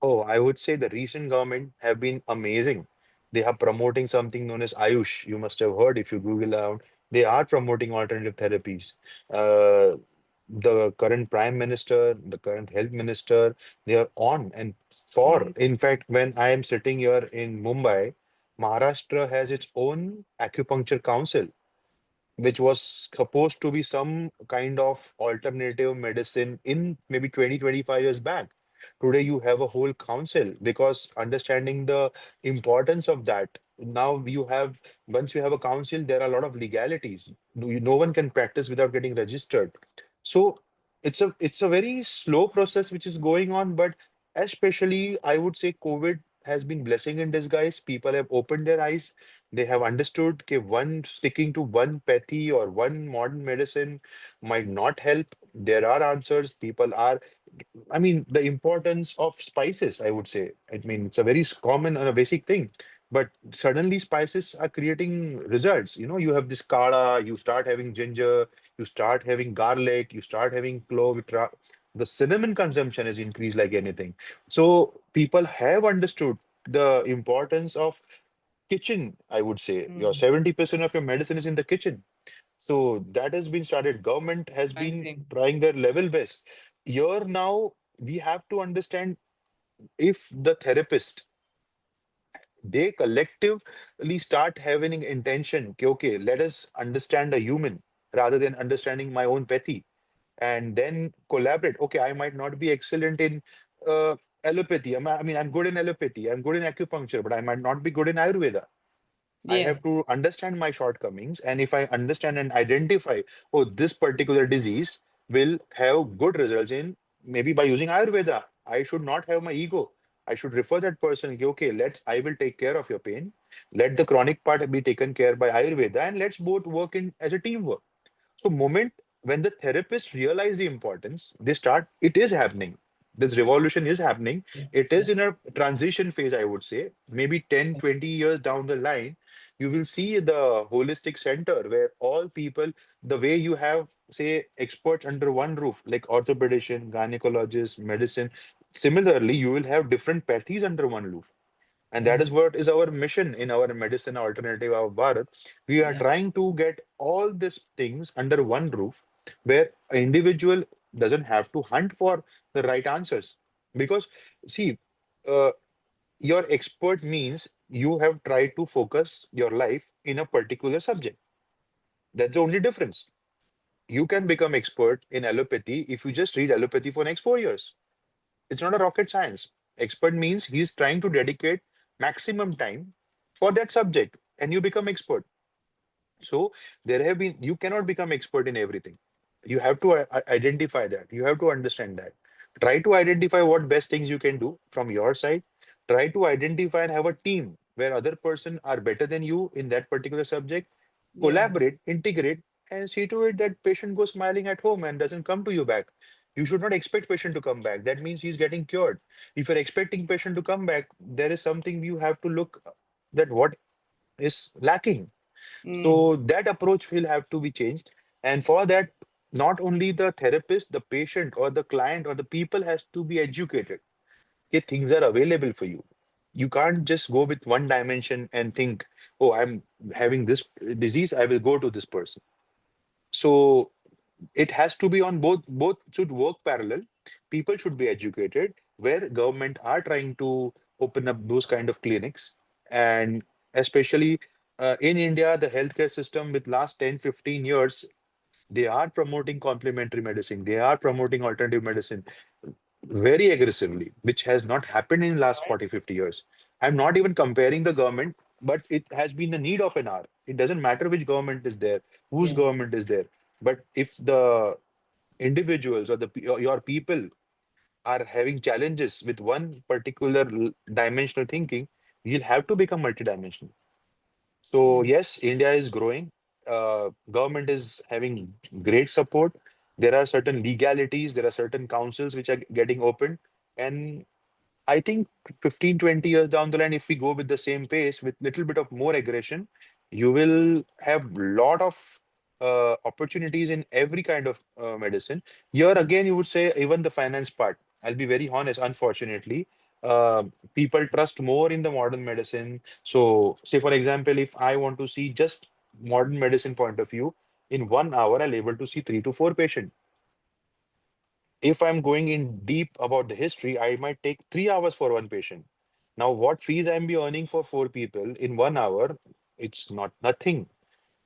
Oh, I would say the recent government have been amazing. They are promoting something known as Ayush. You must have heard if you Google around. They are promoting alternative therapies. Uh, the current prime minister, the current health minister, they are on and for. Mm. In fact, when I am sitting here in Mumbai, Maharashtra has its own acupuncture council, which was supposed to be some kind of alternative medicine in maybe 20-25 years back. Today, you have a whole council because understanding the importance of that. Now once you have a council, there are a lot of legalities. No one can practice without getting registered. So it's a very slow process which is going on, but especially I would say COVID has been blessing in disguise. People have opened their eyes, they have understood that one sticking to one pathy or one modern medicine might not help. There are answers. People are, I mean, the importance of spices, I would say. I mean, it's a very common and a basic thing. But suddenly spices are creating results. You have this kala, you start having ginger, you start having garlic, you start having clove. The cinnamon consumption has increased like anything. So people have understood the importance of kitchen, I would say. Your Mm. 70% of your medicine is in the kitchen. So that has been started. Government has been Amazing. trying their level best. Here now, we have to understand if the therapist, they collectively start having intention, okay, let us understand a human rather than understanding my own pathy, and then collaborate. Okay, I might not be excellent in allopathy. I mean, I'm good in allopathy, I'm good in acupuncture, but I might not be good in Ayurveda. I Yeah. have to understand my shortcomings. And if I understand and identify, oh, this particular disease will have good results in maybe by using Ayurveda, I should not have my ego. I should refer that person, okay, I will take care of your pain. Let the chronic part be taken care by Ayurveda, and let's both work in as a teamwork. So moment when the therapists realize the importance, it is happening. This revolution is happening. Yeah. It Yeah. is in a transition phase, I would say, maybe 10, 20 years down the line. You will see the holistic center where all people, the way you have, say, experts under one roof, like orthopedician, gynecologist, medicine. Similarly, you will have different pathies under one roof. And that Mm. is what is our mission in our medicine alternative of Bharat. We are Yeah. trying to get all these things under one roof where an individual doesn't have to hunt for the right answers. Because, see, uh, your expert means you have tried to focus your life in a particular subject. That's the only difference. You can become expert in allopathy if you just read allopathy for next 4 years. It's not a rocket science. Expert means he's trying to dedicate maximum time for that subject and you become expert. So you cannot become expert in everything. You have to identify that. You have to understand that. Try to identify what best things you can do from your side. Try to identify and have a team where other person are better than you in that particular subject. Yeah. Collaborate, integrate, and see to it that patient goes smiling at home and doesn't come to you back. You should not expect patient to come back. That means he's getting cured. If you're expecting patient to come back, there is something you have to look that what is lacking. Mm. So that approach will have to be changed. And for that, not only the therapist, the patient or the client or the people has to be educated. Okay, things are available for you. You can't just go with one dimension and think, oh, I'm having this disease, I will go to this person. So it has to be on both should work parallel. People should be educated where government are trying to open up those kind of clinics. And especially in India, the healthcare system with last 10-15 years, they are promoting complementary medicine, they are promoting alternative medicine very aggressively, which has not happened in last 40-50 years. I'm not even comparing the government, but it has been the need of an hour. It doesn't matter which government is there, whose Yeah. government is there, but if the individuals or your people are having challenges with one particular dimensional thinking, you'll have to become multidimensional. So Mm. yes, India is growing. Government is having great support. There are certain legalities, there are certain councils which are getting opened. And I think 15, 20 years down the line, if we go with the same pace, with little bit of more aggression, you will have lot of opportunities in every kind of medicine. Here again, you would say even the finance part. I'll be very honest, unfortunately, uh, people trust more in the modern medicine. So, say for example, if I want to see just modern medicine point of view, in 1 hour, I'll able to see 3 to 4 patients. If I'm going in deep about the history, I might take 3 hours for one patient. Now, what fees I'm be earning for 4 people in 1 hour, it's not nothing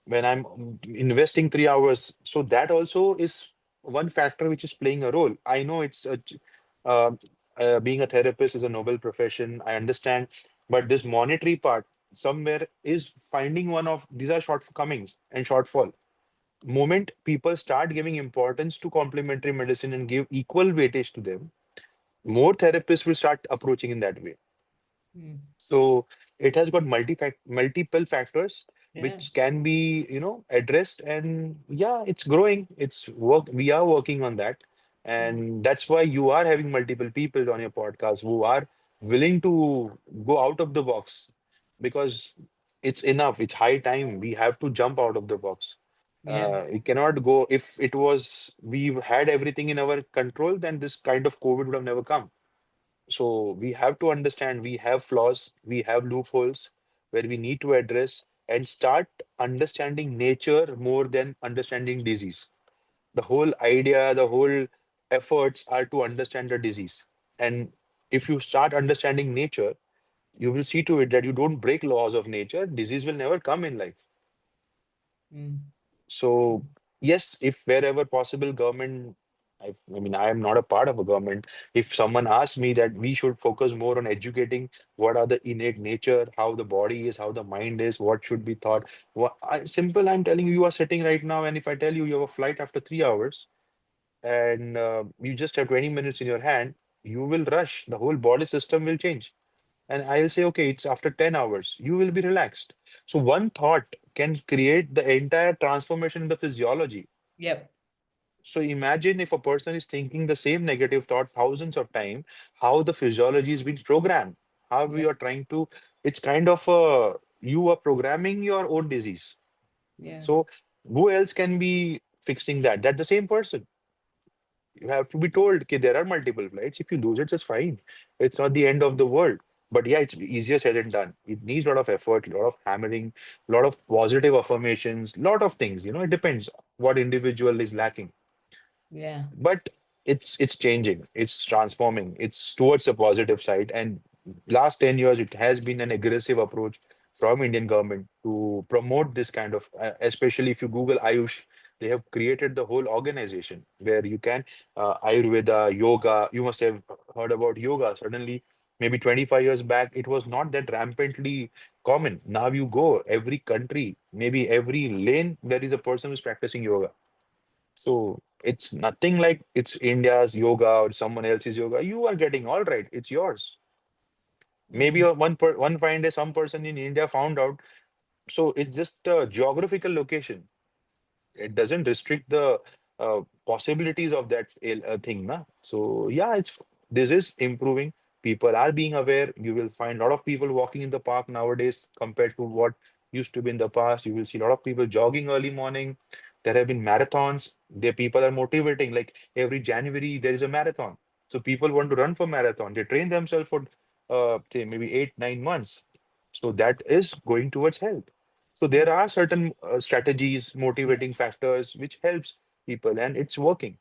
when I'm investing 3 hours. So that also is one factor which is playing a role. I know uh, being a therapist is a noble profession. I understand, but this monetary part somewhere is finding one of these are shortcomings and shortfall. Moment people start giving importance to complementary medicine and give equal weightage to them, more therapists will start approaching in that way. Mm. So it has got multiple factors Yeah. which can be, addressed. And yeah, it's growing. It's work. We are working on that. Mm. And that's why you are having multiple people on your podcast who are willing to go out of the box because it's enough. It's high time. We have to jump out of the box. Yeah. We cannot go if it was we had everything in our control, then this kind of COVID would have never come. So we have to understand we have flaws, we have loopholes where we need to address and start understanding nature more than understanding disease. The whole idea, the whole efforts are to understand the disease. And if you start understanding nature, you will see to it that you don't break laws of nature, disease will never come in life. Mm. So yes, if wherever possible, government. I mean, I am not a part of a government. If someone asks me that we should focus more on educating what are the innate nature, how the body is, how the mind is, what should be thought. Simple, I'm telling you, you are sitting right now, and if I tell you you have a flight after 3 hours and you just have 20 minutes in your hand, you will rush. The whole body system will change. And I'll say, okay, it's after 10 hours. You will be relaxed. So one thought can create the entire transformation in the physiology. Yep. So imagine if a person is thinking the same negative thought thousands of times, how the physiology is being programmed, how we Yep. are trying to, it's kind of a, you are programming your own disease. Yeah. So who else can be fixing that? That the same person. You have to be told, okay, there are multiple flights. If you lose it, just fine. It's not the end of the world. But yeah, it's easier said than done. It needs a lot of effort, a lot of hammering, a lot of positive affirmations, lot of things. It depends what individual is lacking. Yeah. But it's changing, it's transforming, it's towards a positive side. And last 10 years, it has been an aggressive approach from Indian government to promote this kind of, especially if you Google Ayush, they have created the whole organization where you can, Ayurveda, yoga, you must have heard about yoga. Suddenly, maybe 25 years back, it was not that rampantly common. Now you go every country, maybe every lane, there is a person who's practicing yoga. So it's nothing like it's India's yoga or someone else's yoga. You are getting all right. It's yours. Maybe Mm. one fine day some person in India found out. So it's just a geographical location. It doesn't restrict the possibilities of that thing, na? So yeah, it's this is improving. People are being aware. You will find a lot of people walking in the park nowadays compared to what used to be in the past. You will see a lot of people jogging early morning. There have been marathons. There people are motivating. Like every January there is a marathon. So people want to run for marathon. They train themselves for say maybe 8, 9 months. So that is going towards health. So there are certain strategies, Yeah. motivating factors, which helps people, and it's working.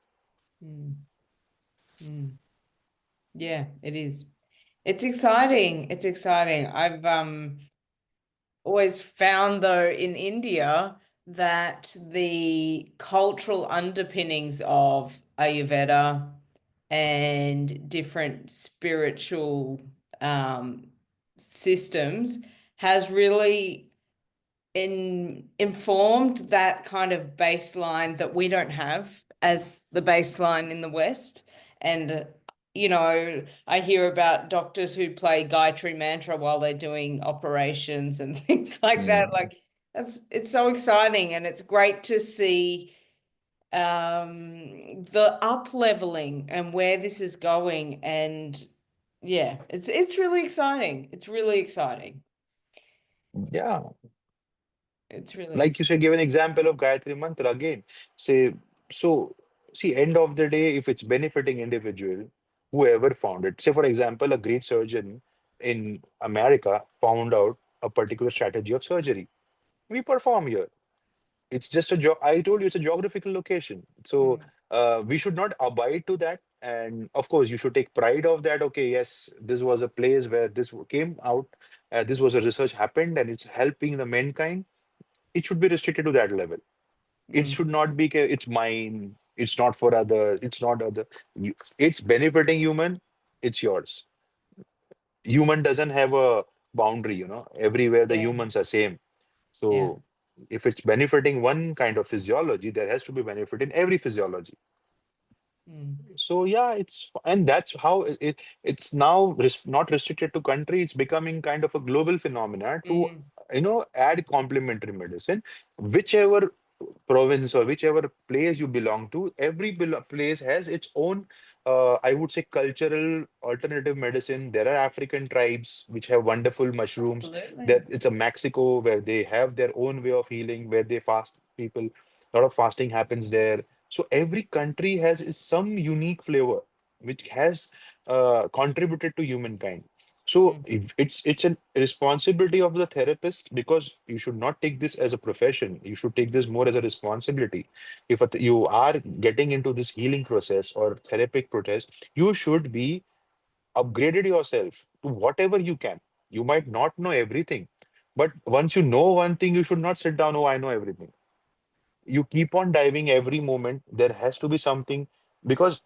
Mm. Mm. Yeah, it is. It's exciting. It's exciting. I've always found though in India that the cultural underpinnings of Ayurveda and different spiritual um, systems has really informed that kind of baseline that we don't have as the baseline in the West. And I hear about doctors who play Gayatri mantra while they're doing operations and things like that. Mm. Like it's so exciting, and it's great to see the up leveling and where this is going. And yeah, it's really exciting. It's really exciting. Yeah, It's really like you said, give an example of Gayatri Mantra again. Say, so see, end of the day, if it's benefiting individual, whoever found it. Say, for example, a great surgeon in America found out a particular strategy of surgery. We perform here. It's just a I told you it's a geographical location. So Mm, we should not abide to that. And of course, you should take pride of that. Okay, yes, this was a place where this came out. This was a research happened, and it's helping the mankind. It should be restricted to that level. It mm, should not be. It's mine. It's not for other. It's not other. It's benefiting human. It's yours. Human doesn't have a boundary. Everywhere the yeah, humans are same. yeah. So if it's benefiting one kind of physiology, there has to be benefit in every physiology. Mm, So yeah, and that's how it's now not restricted to country. It's becoming kind of a global phenomena to mm, add complementary medicine, whichever province or whichever place you belong to. Every place has its own, I would say, cultural alternative medicine. There are African tribes which have wonderful mushrooms. absolutely. That it's a Mexico where they have their own way of healing, where they fast people. A lot of fasting happens there. So every country has some unique flavor which has contributed to humankind. So Mm, if it's a responsibility of the therapist, because you should not take this as a profession. You should take this more as a responsibility. If you are getting into this healing process or therapeutic process, you should be upgraded yourself to whatever you can. You might not know everything, but once you know one thing, you should not sit down, oh, I know everything. You keep on diving every moment. There has to be something, because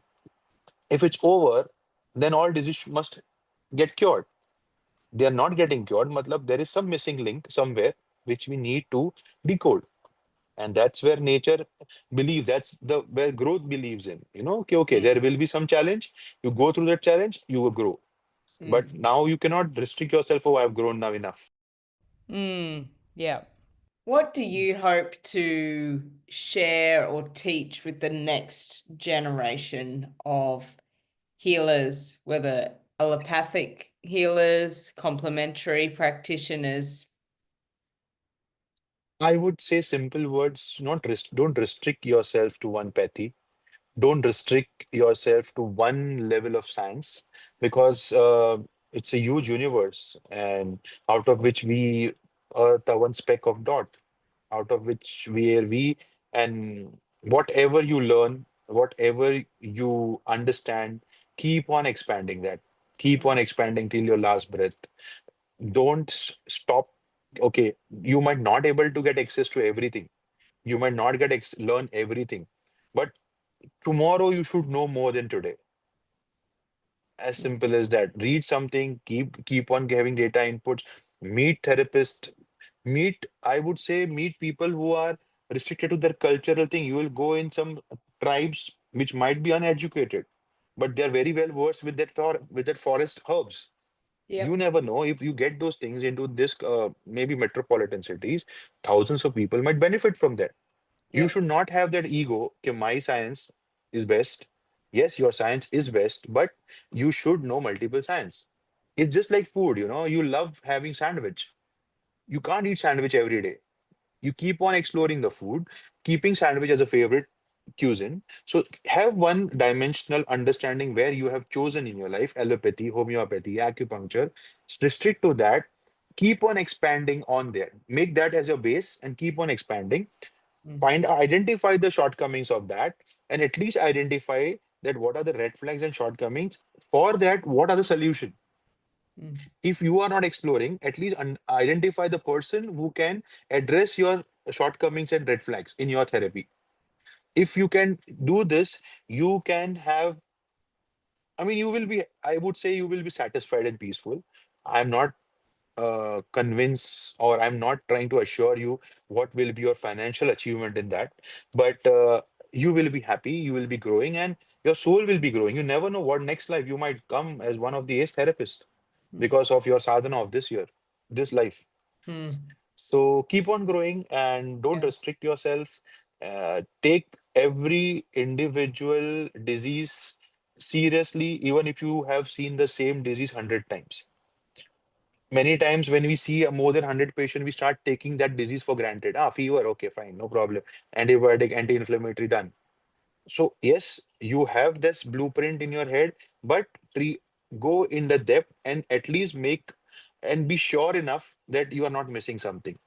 if it's over, then all disease must get cured. They are not getting cured. Matlab, there is some missing link somewhere which we need to decode. And that's where nature believes. That's the where growth believes in. Okay, okay, mm, there will be some challenge. You go through that challenge, you will grow. But mm, now you cannot restrict yourself. Oh, I've grown now enough. yeah. What do you hope to share or teach with the next generation of healers, whether allopathic healers, complementary practitioners? I would say simple words, not don't restrict yourself to one pathy. Don't restrict yourself to one level of science because it's a huge universe and out of which we are the one speck of dot, out of which we and whatever you learn, whatever you understand, keep on expanding that. Keep on expanding till your last breath. Don't stop. Okay, you might not able to get access to everything. You might not get learn everything, but tomorrow you should know more than today. As simple as that. Read something, keep on having data inputs, meet therapists, I would say meet people who are restricted to their cultural thing. You will go in some tribes which might be uneducated, but they're very well versed with with that forest herbs. You Yep. never know if you get those things into this maybe metropolitan cities, thousands of people might benefit from that. You Yep. should not have that ego that my science is best. Yes, your science is best, but you should know multiple science. It's just like food, you love having sandwich. You can't eat sandwich every day. You keep on exploring the food, keeping sandwich as a favorite cuisine. So have one dimensional understanding where you have chosen in your life allopathy, homeopathy, acupuncture. Restrict to that. Keep on expanding on there. Make that as your base and keep on expanding. Mm. Identify the shortcomings of that, and at least identify that what are the red flags and shortcomings. For that, what are the solution? Mm. If you are not exploring, at least identify the person who can address your shortcomings and red flags in your therapy. If you can do this, you can have, I mean, you will be, I would say you will be satisfied and peaceful. I'm not convince, or I'm not trying to assure you what will be your financial achievement in that, but you will be happy, you will be growing, and your soul will be growing. You never know what next life you might come as one of the ace therapists Mm. because of your sadhana of this year, this life. Mm. So keep on growing and don't Yeah. restrict yourself. Take every individual disease seriously, even if you have seen the same disease 100 times. Many times when we see a more than 100 patient, we start taking that disease for granted. Ah, fever, okay, fine, no problem. Antibiotic, anti-inflammatory, done. So yes, you have this blueprint in your head, but go in the depth and at least make and be sure enough that you are not missing something.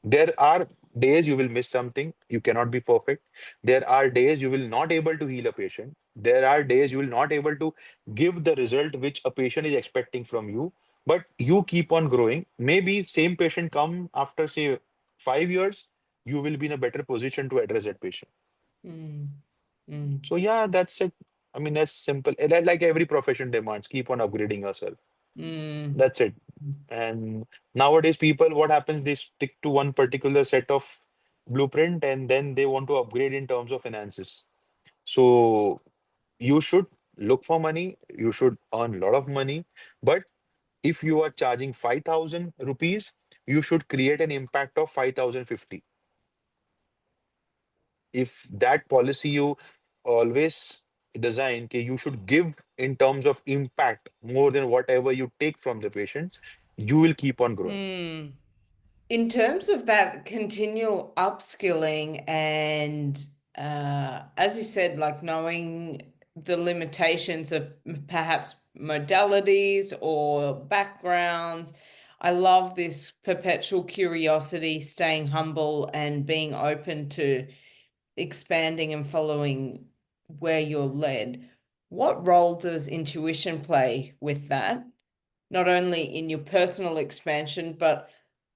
There are days you will miss something. You cannot be perfect. There are days you will not able to heal a patient. There are days you will not able to give the result which a patient is expecting from you. But you keep on growing. Maybe same patient come after say 5 years, you will be in a better position to address that patient. Mm. Mm. So yeah, that's it. I mean, that's simple. Like every profession demands, keep on upgrading yourself. Mm. That's it. And nowadays, people, what happens? They stick to one particular set of blueprint and then they want to upgrade in terms of finances. So you should look for money, you should earn a lot of money. But if you are charging 5,000 rupees, you should create an impact of 5,050. If that policy you always design, okay, you should give in terms of impact more than whatever you take from the patients, you will keep on growing. Mm. In terms of that continual upskilling and as you said, like knowing the limitations of perhaps modalities or backgrounds, I love this perpetual curiosity, staying humble and being open to expanding and following where you're led. What role does intuition play with that? Not only in your personal expansion, but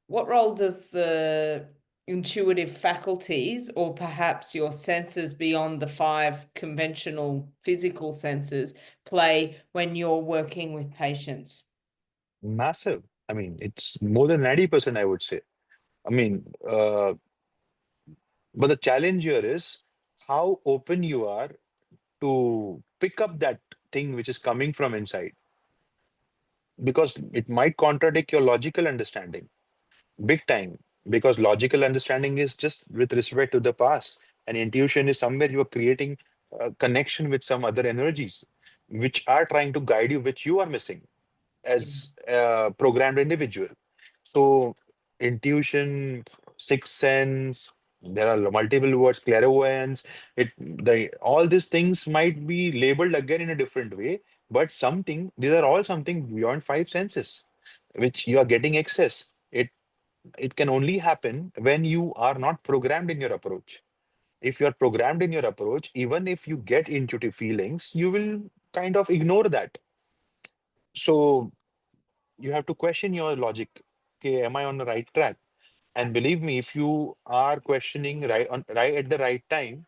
what role does the intuitive faculties or perhaps your senses beyond the five conventional physical senses play when you're working with patients? Massive. I mean, it's more than 90%, I would say. I mean, but the challenge here is how open you are to pick up that thing which is coming from inside, because it might contradict your logical understanding big time. Because logical understanding is just with respect to the past, and intuition is somewhere you are creating a connection with some other energies which are trying to guide you, which you are missing Mm. as a programmed individual. So intuition. sixth sense. There are multiple words, clairvoyance. All these things might be labeled again in a different way, but these are all something beyond five senses, which you are getting access. It can only happen when you are not programmed in your approach. If you are programmed in your approach, even if you get intuitive feelings, you will kind of ignore that. So you have to question your logic. Okay, am I on the right track? And believe me, if you are questioning right at the right time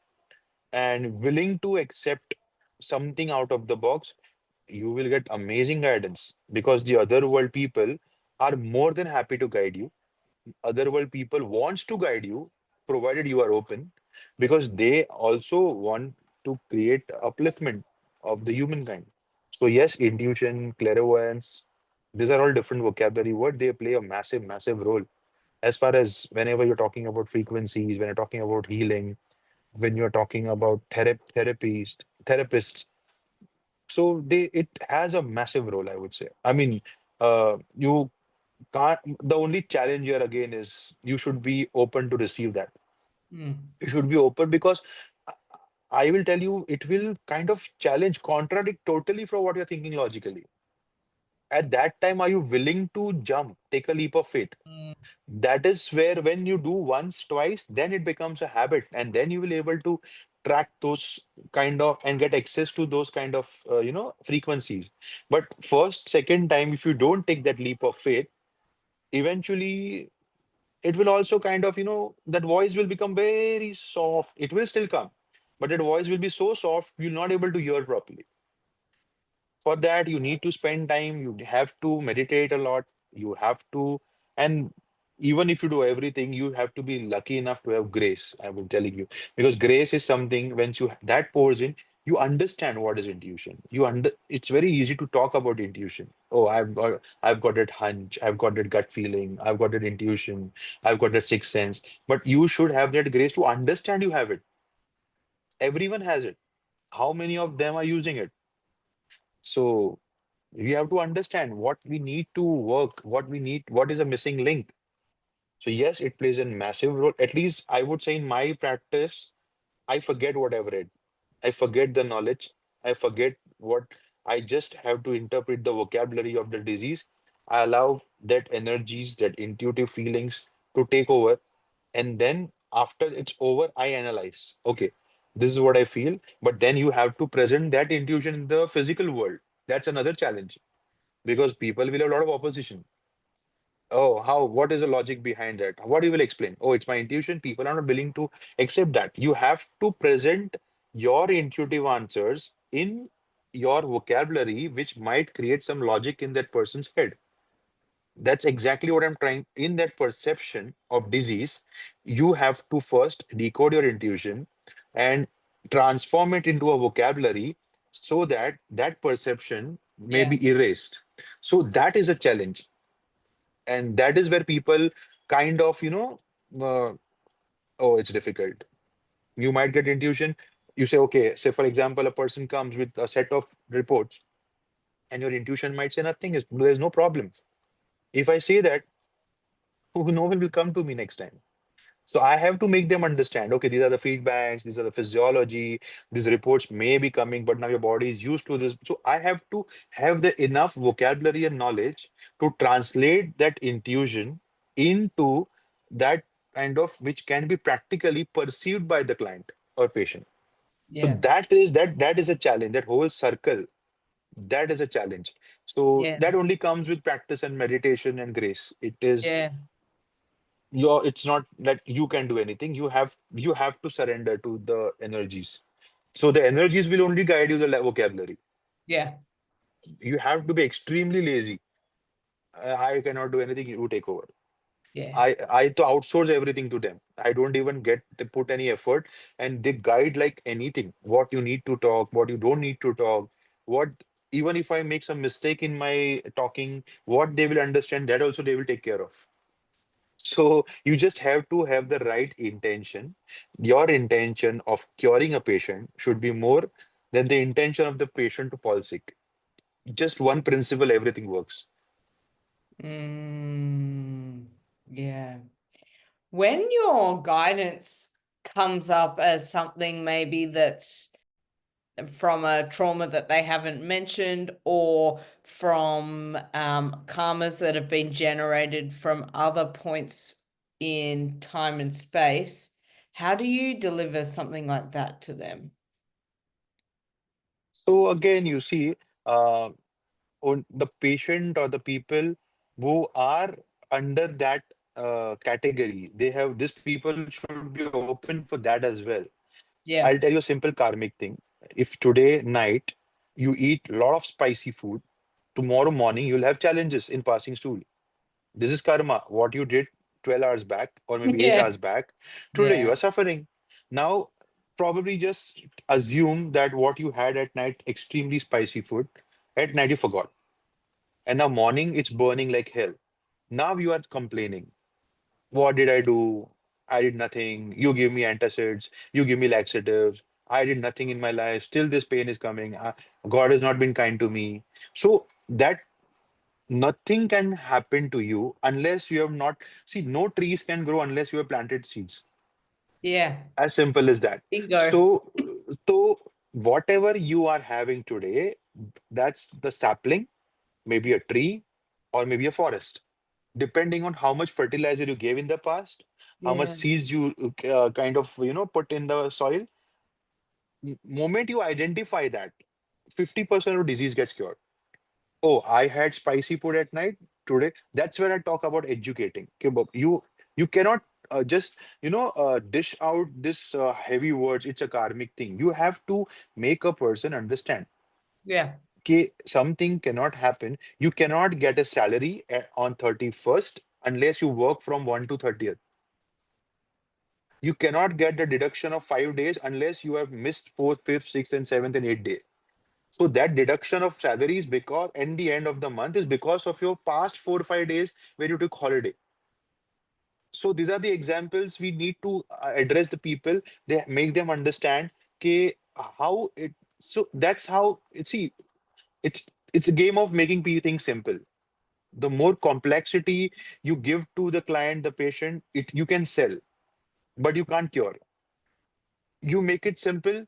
and willing to accept something out of the box, you will get amazing guidance, because the other world people are more than happy to guide you. Other world people wants to guide you, provided you are open, because they also want to create upliftment of the humankind. So yes, intuition, clairvoyance, these are all different vocabulary word. They play a massive, massive role as far as whenever you're talking about frequencies, when you're talking about healing, when you're talking about therapists. So it has a massive role, I would say. I mean, you can't, the only challenge here again is you should be open to receive that. Mm. You should be open, because I I will tell you, it will kind of challenge, contradict totally from what you're thinking logically. At that time, are you willing to jump, take a leap of faith? Mm. That is where, when you do once, twice, then it becomes a habit, and then you will able to track those kind of and get access to those kind of frequencies. But first, second time, if you don't take that leap of faith, eventually it will also kind of, that voice will become very soft. It will still come, but that voice will be so soft, you're not able to hear properly. For that, you need to spend time. You have to meditate a lot. You have to, and even if you do everything, you have to be lucky enough to have grace. I will telling you, because grace is something, when you that pours in, you understand what is intuition. It's very easy to talk about intuition. Oh, I've got that hunch. I've got that gut feeling. I've got that intuition. I've got that sixth sense. But you should have that grace to understand you have it. Everyone has it. How many of them are using it? So we have to understand what we need to work, what is a missing link. So yes, it plays a massive role. At least I would say in my practice, I forget what I've read. I forget the knowledge. I forget what I just have to interpret the vocabulary of the disease. I allow that energies, that intuitive feelings to take over. And then after it's over, I analyze. Okay, this is what I feel. But then you have to present that intuition in the physical world. That's another challenge, because people will have a lot of opposition. Oh, how? What is the logic behind that? What you will explain? Oh, it's my intuition. People are not willing to accept that. You have to present your intuitive answers in your vocabulary, which might create some logic in that person's head. That's exactly what I'm trying. In that perception of disease, you have to first decode your intuition and transform it into a vocabulary, so that that perception may Yeah. be erased. So that is a challenge, and that is where people kind of uh, oh, it's difficult. You might get intuition. You say, okay, say for example, a person comes with a set of reports, and your intuition might say nothing is, there's no problem. If I say that, no one will come to me next time. So I have to make them understand, okay, these are the feedbacks, these are the physiology, these reports may be coming, but now your body is used to this. So I have to have the enough vocabulary and knowledge to translate that intuition into that kind of, which can be practically perceived by the client or patient. So Yeah. that is a challenge. That whole circle, that is a challenge. So Yeah. that only comes with practice and meditation and grace. It is Yeah. it's not that you can do anything. You have to surrender to the energies. So the energies will only guide you the vocabulary. Yeah. You have to be extremely lazy. I cannot do anything, you take over. Yeah. I to outsource everything to them. I don't even get to put any effort, and they guide like anything. What you need to talk, what you don't need to talk, what, even if I make some mistake in my talking, what they will understand, that also they will take care of. So you just have to have the right intention. Your intention of curing a patient should be more than the intention of the patient to fall sick. Just one principle, everything works. Mm. Yeah. When your guidance comes up as something maybe that's from a trauma that they haven't mentioned, or from karmas that have been generated from other points in time and space, how do you deliver something like that to them? So again, you see, uh, on the patient or the people who are under that category, they have these people should be open for that as well. I'll Yeah. tell you a simple karmic thing. If today night you eat a lot of spicy food, tomorrow morning you'll have challenges in passing stool. This is karma. What you did 12 hours back or maybe 8 Yeah. hours back, today you Yeah. are suffering. Now, probably just assume that what you had at night, extremely spicy food, at night you forgot. And now morning it's burning like hell. Now you are complaining. What did I do? I did nothing. You give me antacids, you give me laxatives. I did nothing in my life. Still, this pain is coming. God has not been kind to me. So that nothing can happen to you unless you have not. See, no trees can grow unless you have planted seeds. Yeah. As simple as that. Bingo. So whatever you are having today, that's the sapling, maybe a tree, or maybe a forest, depending on how much fertilizer you gave in the past, how much Yeah. seeds you kind of put in the soil. Moment you identify that, 50% of disease gets cured. Oh, I had spicy food at night today. That's where I talk about educating. Okay, Bob, you cannot just dish out this heavy words. It's a karmic thing. You have to make a person understand. Yeah. Okay, something cannot happen. You cannot get a salary on 31st unless you work from 1 to 30th. You cannot get the deduction of 5 days unless you have missed fourth, fifth, sixth, and seventh and eighth day. So that deduction of salary is because at the end of the month is because of your past 4 or 5 days where you took holiday. So these are the examples we need to address the people. They make them understand ke how it. So that's how see it's it's a game of making things simple. The more complexity you give to the client, the patient, it you can sell, but you can't cure. You make it simple,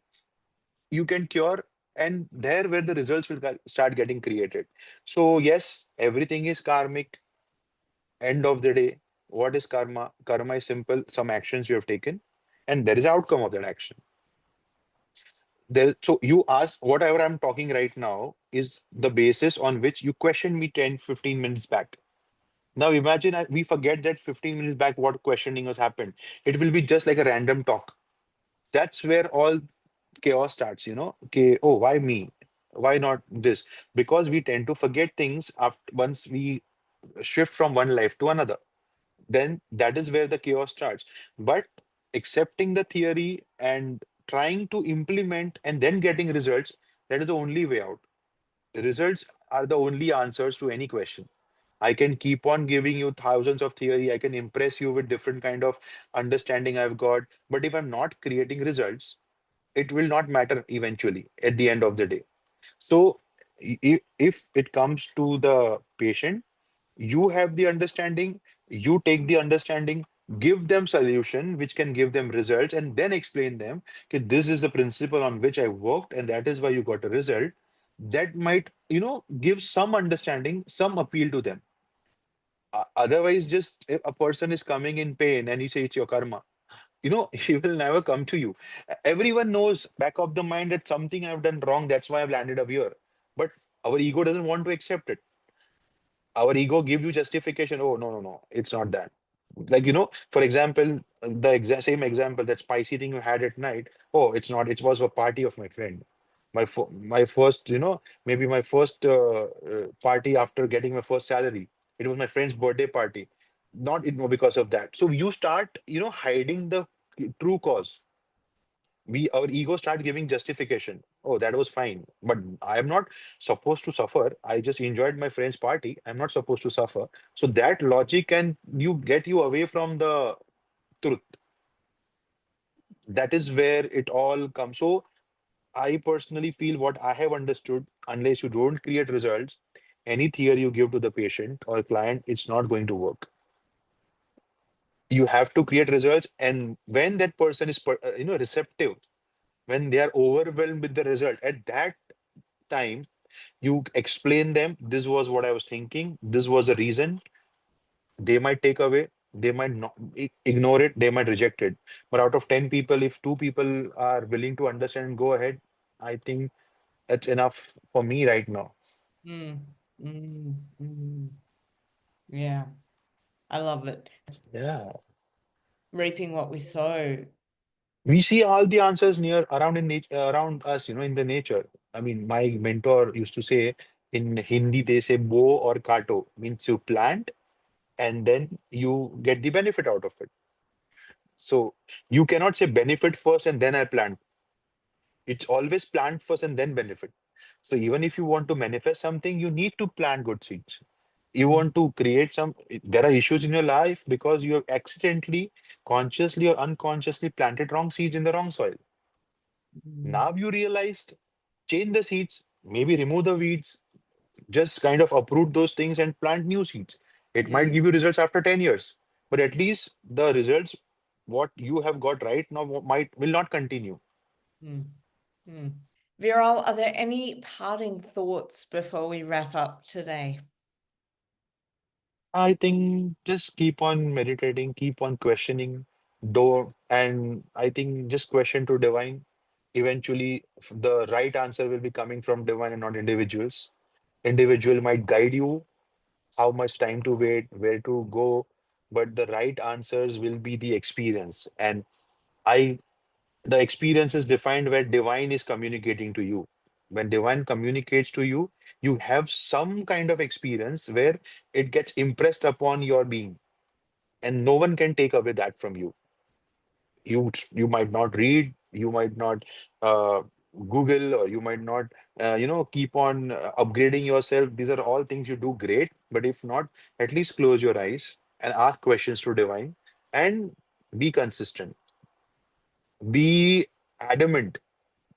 you can cure, and there where the results will start getting created. So yes, everything is karmic. End of the day, what is karma? Karma is simple, some actions you have taken, and there is outcome of that action. There, so you ask whatever I'm talking right now is the basis on which you questioned me 10, 15 minutes back. Now imagine we forget that 15 minutes back what questioning has happened. It will be just like a random talk. That's where all chaos starts, okay, oh, why me, why not this? Because we tend to forget things after once we shift from one life to another, then that is where the chaos starts. But accepting the theory and trying to implement and then getting results, that is the only way out. Results are the only answers to any question. I can keep on giving you thousands of theory, I can impress you with different kind of understanding I've got, but if I'm not creating results, it will not matter eventually at the end of the day. So if it comes to the patient, you have the understanding, you take the understanding, give them solution which can give them results, and then explain them that this is the principle on which I worked, and that is why you got a result. That might, give some understanding, some appeal to them. Otherwise, just if a person is coming in pain and you say it's your karma, he will never come to you. Everyone knows back of the mind that something I've done wrong, that's why I've landed up here. But our ego doesn't want to accept it. Our ego give you justification. Oh, no, no, no, it's not that. Like, for example, the same example, that spicy thing you had at night. Oh, it's not, it was a party of my friend. My first, maybe my first party after getting my first salary. It was my friend's birthday party. Not because of that. So you start, hiding the true cause. Our ego start giving justification. Oh, that was fine, but I am not supposed to suffer. I just enjoyed my friend's party. I'm not supposed to suffer. So that logic can you get you away from the truth. That is where it all comes. So I personally feel what I have understood, unless you don't create results, any theory you give to the patient or client, it's not going to work. You have to create results, and when that person is receptive, when they are overwhelmed with the result, at that time you explain them, this was what I was thinking, this was the reason. They might take away, they might not ignore it, they might reject it. But out of 10 people, if two people are willing to understand and go ahead, I think that's enough for me right now. Mm, mm, mm. Yeah, I love it. Yeah. Reaping what we sow. We see all the answers near around in nature, around us, in the nature. I mean, my mentor used to say, in Hindi they say bo or kato, means you plant and then you get the benefit out of it. So you cannot say benefit first and then I plant. It's always plant first and then benefit. So even if you want to manifest something, you need to plant good seeds. You Mm, want to create some, there are issues in your life because you have accidentally, consciously or unconsciously planted wrong seeds in the wrong soil. mm, Now you realized, change the seeds, maybe remove the weeds, just kind of uproot those things and plant new seeds. It might mm, give you results after 10 years, but at least the results, what you have got right now, will not continue. mm, mm. Viral, are there any parting thoughts before we wrap up today? I think just keep on meditating, keep on questioning, though, and I think just question to divine. Eventually, the right answer will be coming from divine and not individuals. Individual might guide you how much time to wait, where to go, but the right answers will be the experience. And I, the experience is defined where divine is communicating to you. When divine communicates to you, you have some kind of experience where it gets impressed upon your being, and no one can take away that from you. You might not read, you might not uh, Google, or you might not keep on upgrading yourself. These are all things you do great, but if not, at least close your eyes and ask questions to divine, and be consistent, be adamant.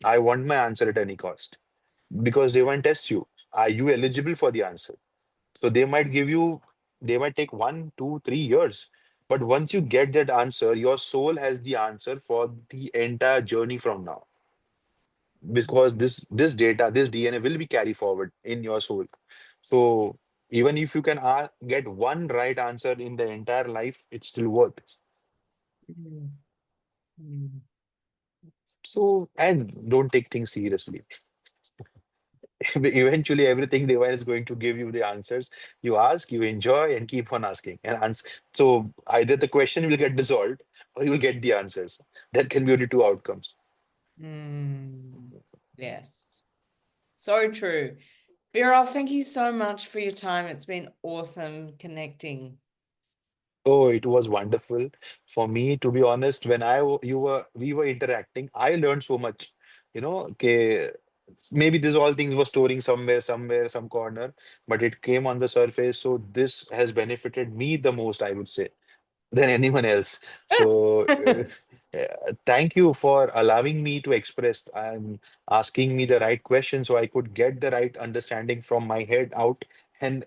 I want my answer at any cost, because divine tests you. Are you eligible for the answer? So they might take 1, 2, 3 years. But once you get that answer, your soul has the answer for the entire journey from now. Because this data, this DNA will be carried forward in your soul. So even if you can get one right answer in the entire life, it's still worth it. Mm, mm, So, and don't take things seriously. Eventually, everything divine is going to give you the answers. You ask, you enjoy, and keep on asking and answer. So either the question will get dissolved or you will get the answers. That can be only two outcomes. mm. Yes, so true. Viral, thank you so much for your time. It's been awesome connecting. Oh, it was wonderful for me, to be honest. When we were interacting, I learned so much. Okay, maybe this all things were storing somewhere, some corner, but it came on the surface. So this has benefited me the most, I would say, than anyone else. So, thank you for allowing me to express and asking me the right question so I could get the right understanding from my head out, and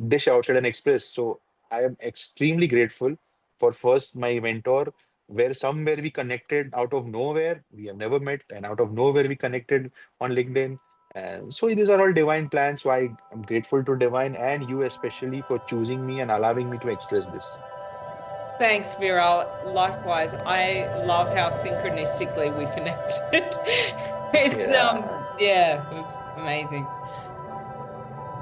dish outside and express. So, I am extremely grateful for first my mentor, where somewhere we connected out of nowhere. We have never met, and out of nowhere we connected on LinkedIn. And so these are all divine plans. So I am grateful to divine and you especially for choosing me and allowing me to express this. Thanks, Viral. Likewise, I love how synchronistically we connected. It's Yeah. yeah, it was amazing.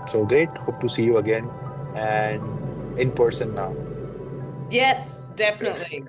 So great. Hope to see you again and in person now. Yes, definitely.